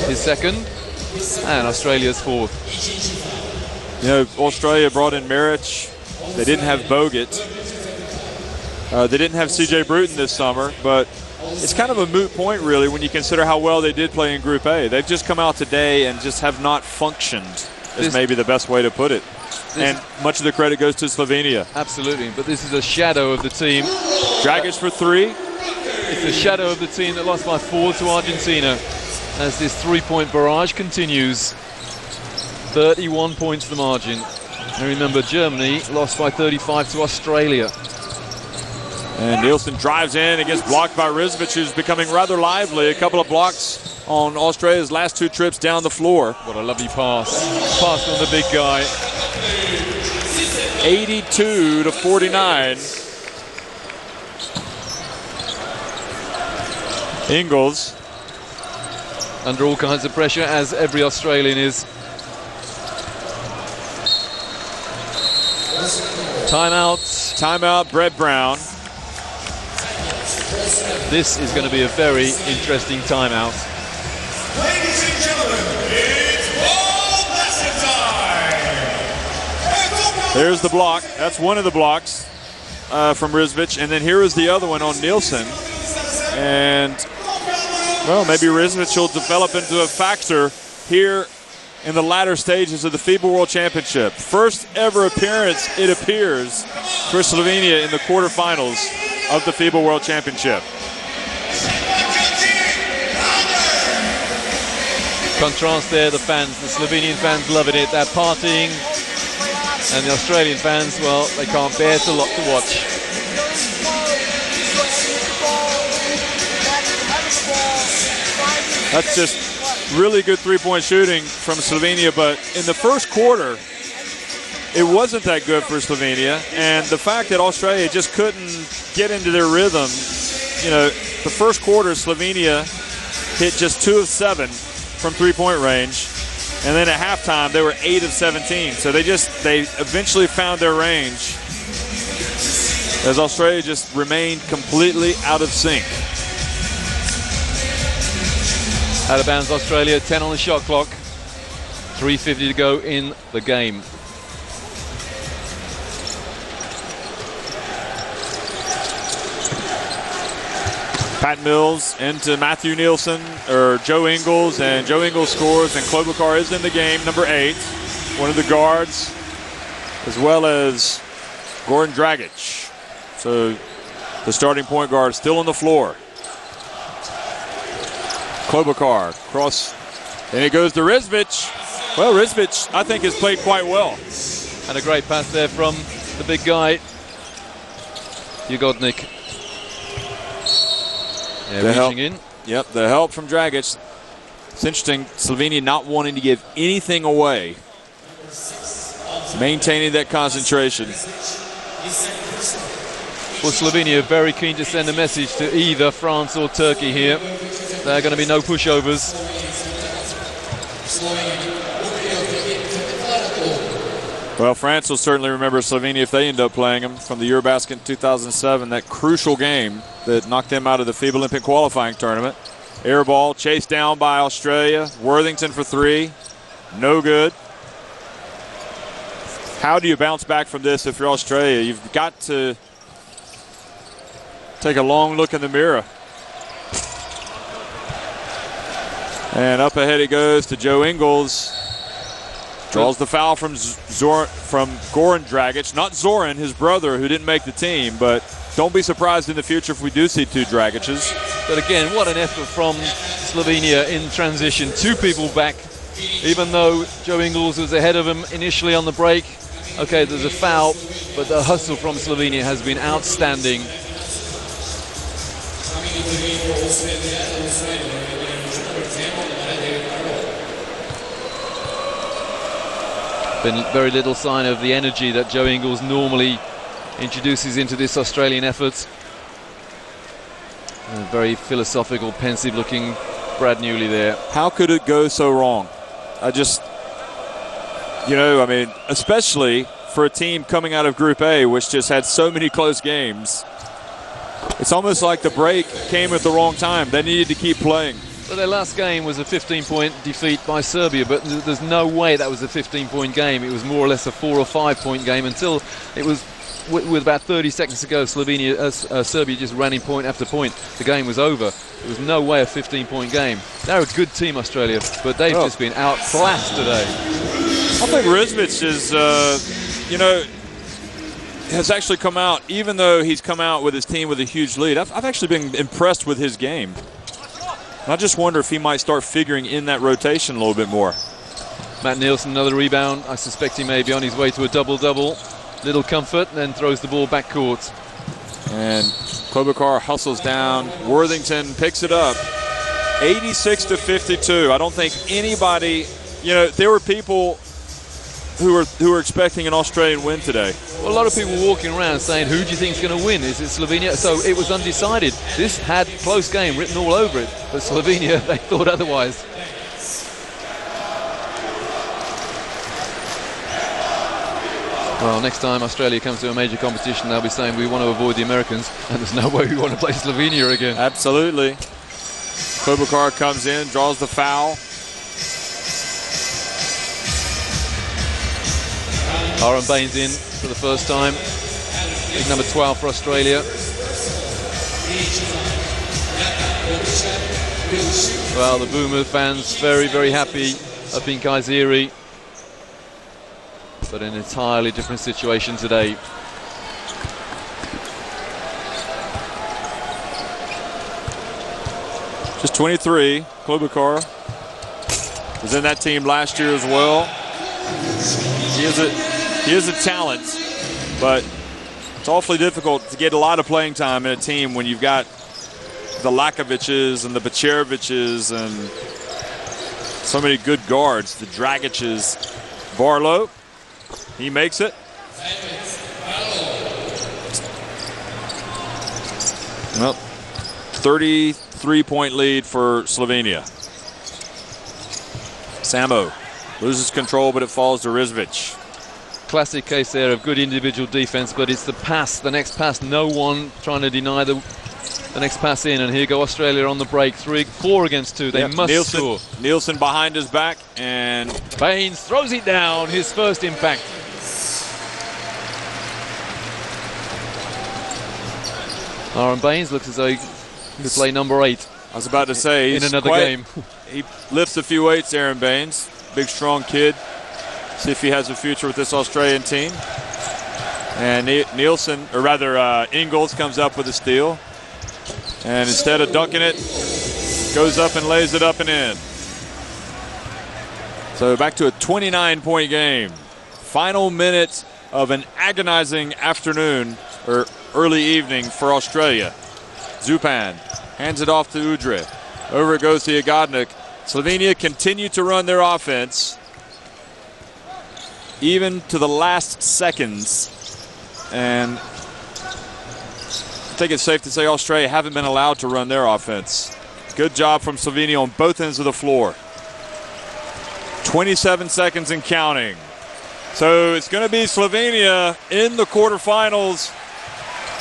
his second, and Australia's fourth. You know, Australia brought in Maric. They didn't have Bogut. They didn't have C.J. Bruton this summer, but it's kind of a moot point, really, when you consider how well they did play in Group A. They've just come out today and just have not functioned, is maybe the best way to put it. And much of the credit goes to Slovenia. Absolutely, but this is a shadow of the team. Dragic for 3. It's a shadow of the team that lost by 4 to Argentina as this three-point barrage continues. 31 points the margin. And remember, Germany lost by 35 to Australia. And Nielsen drives in and gets blocked by Rizvic, who's becoming rather lively. A couple of blocks on Australia's last 2 trips down the floor. What a lovely pass. Pass on the big guy. 82 to 49. Ingles. Under all kinds of pressure, as every Australian is. Timeout. Timeout, Brett Brown. This is going to be a very interesting timeout. Ladies and gentlemen, it's MundoBasket time! There's the block. That's one of the blocks from Rizvic. And then here is the other one on Nielsen. And, well, maybe Rizvic will develop into a factor here in the latter stages of the FIBA World Championship. First ever appearance, it appears, for Slovenia in the quarterfinals of the FIBA World Championship. Contrast there, the fans, the Slovenian fans loving it. They're partying. And the Australian fans, well, they can't bear to watch. That's just really good three-point shooting from Slovenia, but in the first quarter, it wasn't that good for Slovenia. And the fact that Australia just couldn't get into their rhythm, you know, the first quarter, Slovenia hit just 2 of 7 from three-point range. And then at halftime, they were 8 of 17. So they eventually found their range as Australia just remained completely out of sync. Out of bounds, Australia, 10 on the shot clock. 3:50 to go in the game. Pat Mills into Matthew Nielsen, or Joe Ingles, and Joe Ingles scores, and Klobuchar is in the game, number 8, one of the guards, as well as Goran Dragic. So the starting point guard still on the floor. Klobuchar cross, and it goes to Rizvic. Well, Rizvic, I think, has played quite well. And a great pass there from the big guy, Jagodnik. Yeah, reaching in. Yep, the help from Dragic. It's interesting, Slovenia not wanting to give anything away. Maintaining that concentration. Well, Slovenia very keen to send a message to either France or Turkey here. There are going to be no pushovers. Well, France will certainly remember Slovenia if they end up playing them from the Eurobasket in 2007, that crucial game that knocked them out of the FIBA Olympic qualifying tournament. Air ball chased down by Australia. Worthington for 3. No good. How do you bounce back from this if you're Australia? You've got to take a long look in the mirror. And up ahead it goes to Joe Ingles. Draws the foul from Goran Dragic. Not Zoran, his brother, who didn't make the team, but don't be surprised in the future if we do see 2 Dragic's. But again, what an effort from Slovenia in transition. 2 people back, even though Joe Ingles was ahead of him initially on the break. Okay, there's a foul, but the hustle from Slovenia has been outstanding. Been very little sign of the energy that Joe Ingles normally introduces into this Australian effort. A very philosophical, pensive looking Brad Newley there. How could it go so wrong? I mean, especially for a team coming out of Group A, which just had so many close games. It's almost like the break came at the wrong time. They needed to keep playing. But their last game was a 15-point defeat by Serbia, but there's no way that was a 15-point game. It was more or less a 4 or 5-point game until it was, with about 30 seconds to go, Serbia just ran in point after point. The game was over. There was no way a 15-point game. They're a good team, Australia, but they've just been outclassed today. I think Rizvic is, has actually come out, even though he's come out with his team with a huge lead. I've actually been impressed with his game. I just wonder if he might start figuring in that rotation a little bit more. Matt Nielsen, another rebound. I suspect he may be on his way to a double-double. Little comfort, then throws the ball back court. And Klobuchar hustles down. Worthington picks it up. 86-52. I don't think anybody, there were people who were expecting an Australian win today. Well, a lot of people walking around saying, who do you think is going to win? Is it Slovenia? So it was undecided. This had close game written all over it, but Slovenia, they thought otherwise. Well, next time Australia comes to a major competition, they'll be saying we want to avoid the Americans, and there's no way we want to play Slovenia again. Absolutely. Klobuchar comes in, draws the foul. Aaron Baines in for the first time. Big number 12 for Australia. Well, the Boomer fans very, very happy up in Kayseri. But an entirely different situation today. Just 23. Klobuchar was in that team last year as well. He is a talent, but it's awfully difficult to get a lot of playing time in a team when you've got the Lakoviches and the Baceroviches and so many good guards, the Dragiches. Barlow, he makes it. Well, 33-point lead for Slovenia. Samo loses control, but it falls to Rizvic. Classic case there of good individual defense, but it's the pass, the next pass, no one trying to deny the next pass in, and here go Australia on the break. 4 against 2, they must score. Nielsen behind his back, and Baines throws it down, his first impact. Aaron Baines looks as though he could play number 8. I was about to say, in another game. He lifts a few weights, Aaron Baines. Big, strong kid. See if he has a future with this Australian team. And Nielsen, or rather Ingles, comes up with a steal. And instead of dunking it, goes up and lays it up and in. So back to a 29-point game. Final minute of an agonizing afternoon, or early evening for Australia. Zupan hands it off to Udre. Over it goes to Jagodnik. Slovenia continue to run their offense even to the last seconds. And I think it's safe to say Australia haven't been allowed to run their offense. Good job from Slovenia on both ends of the floor. 27 seconds and counting. So it's going to be Slovenia in the quarterfinals.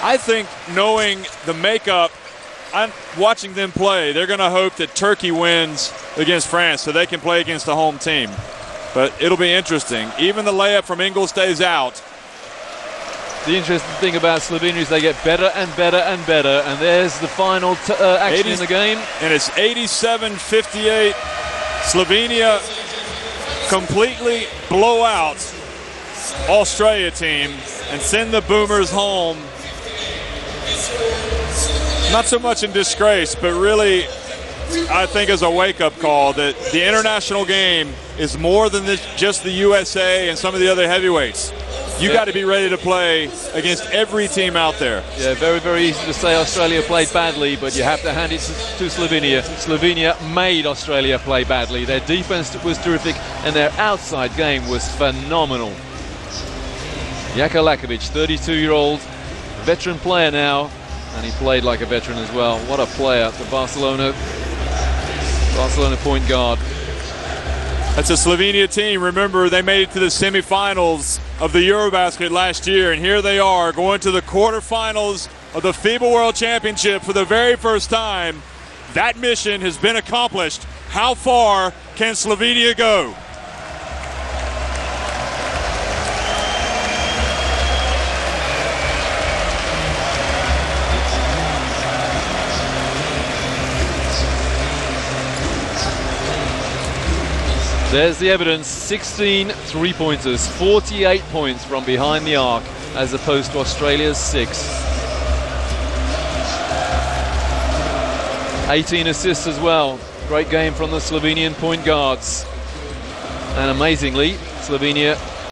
I think, knowing the makeup, I'm watching them play, they're going to hope that Turkey wins against France so they can play against the home team. But it'll be interesting. Even the layup from Ingles stays out. The interesting thing about Slovenia is they get better and better and better. And there's the final action in the game. And it's 87-58. Slovenia completely blow out Australia team and send the Boomers home not so much in disgrace, but really, I think as a wake-up call that the international game is more than just the USA and some of the other heavyweights. You got to be ready to play against every team out there. Yeah, very, very easy to say Australia played badly, but you have to hand it to Slovenia. Slovenia made Australia play badly. Their defense was terrific, and their outside game was phenomenal. Jaka Lakovic, 32-year-old, veteran player now, and he played like a veteran as well. What a player, the Barcelona point guard. That's a Slovenia team. Remember, they made it to the semifinals of the MundoBasket last year, and here they are going to the quarterfinals of the FIBA World Championship for the very first time. That mission has been accomplished. How far can Slovenia go? There's the evidence, 16 three-pointers, 48 points from behind the arc, as opposed to Australia's 6. 18 assists as well. Great game from the Slovenian point guards. And amazingly, Slovenia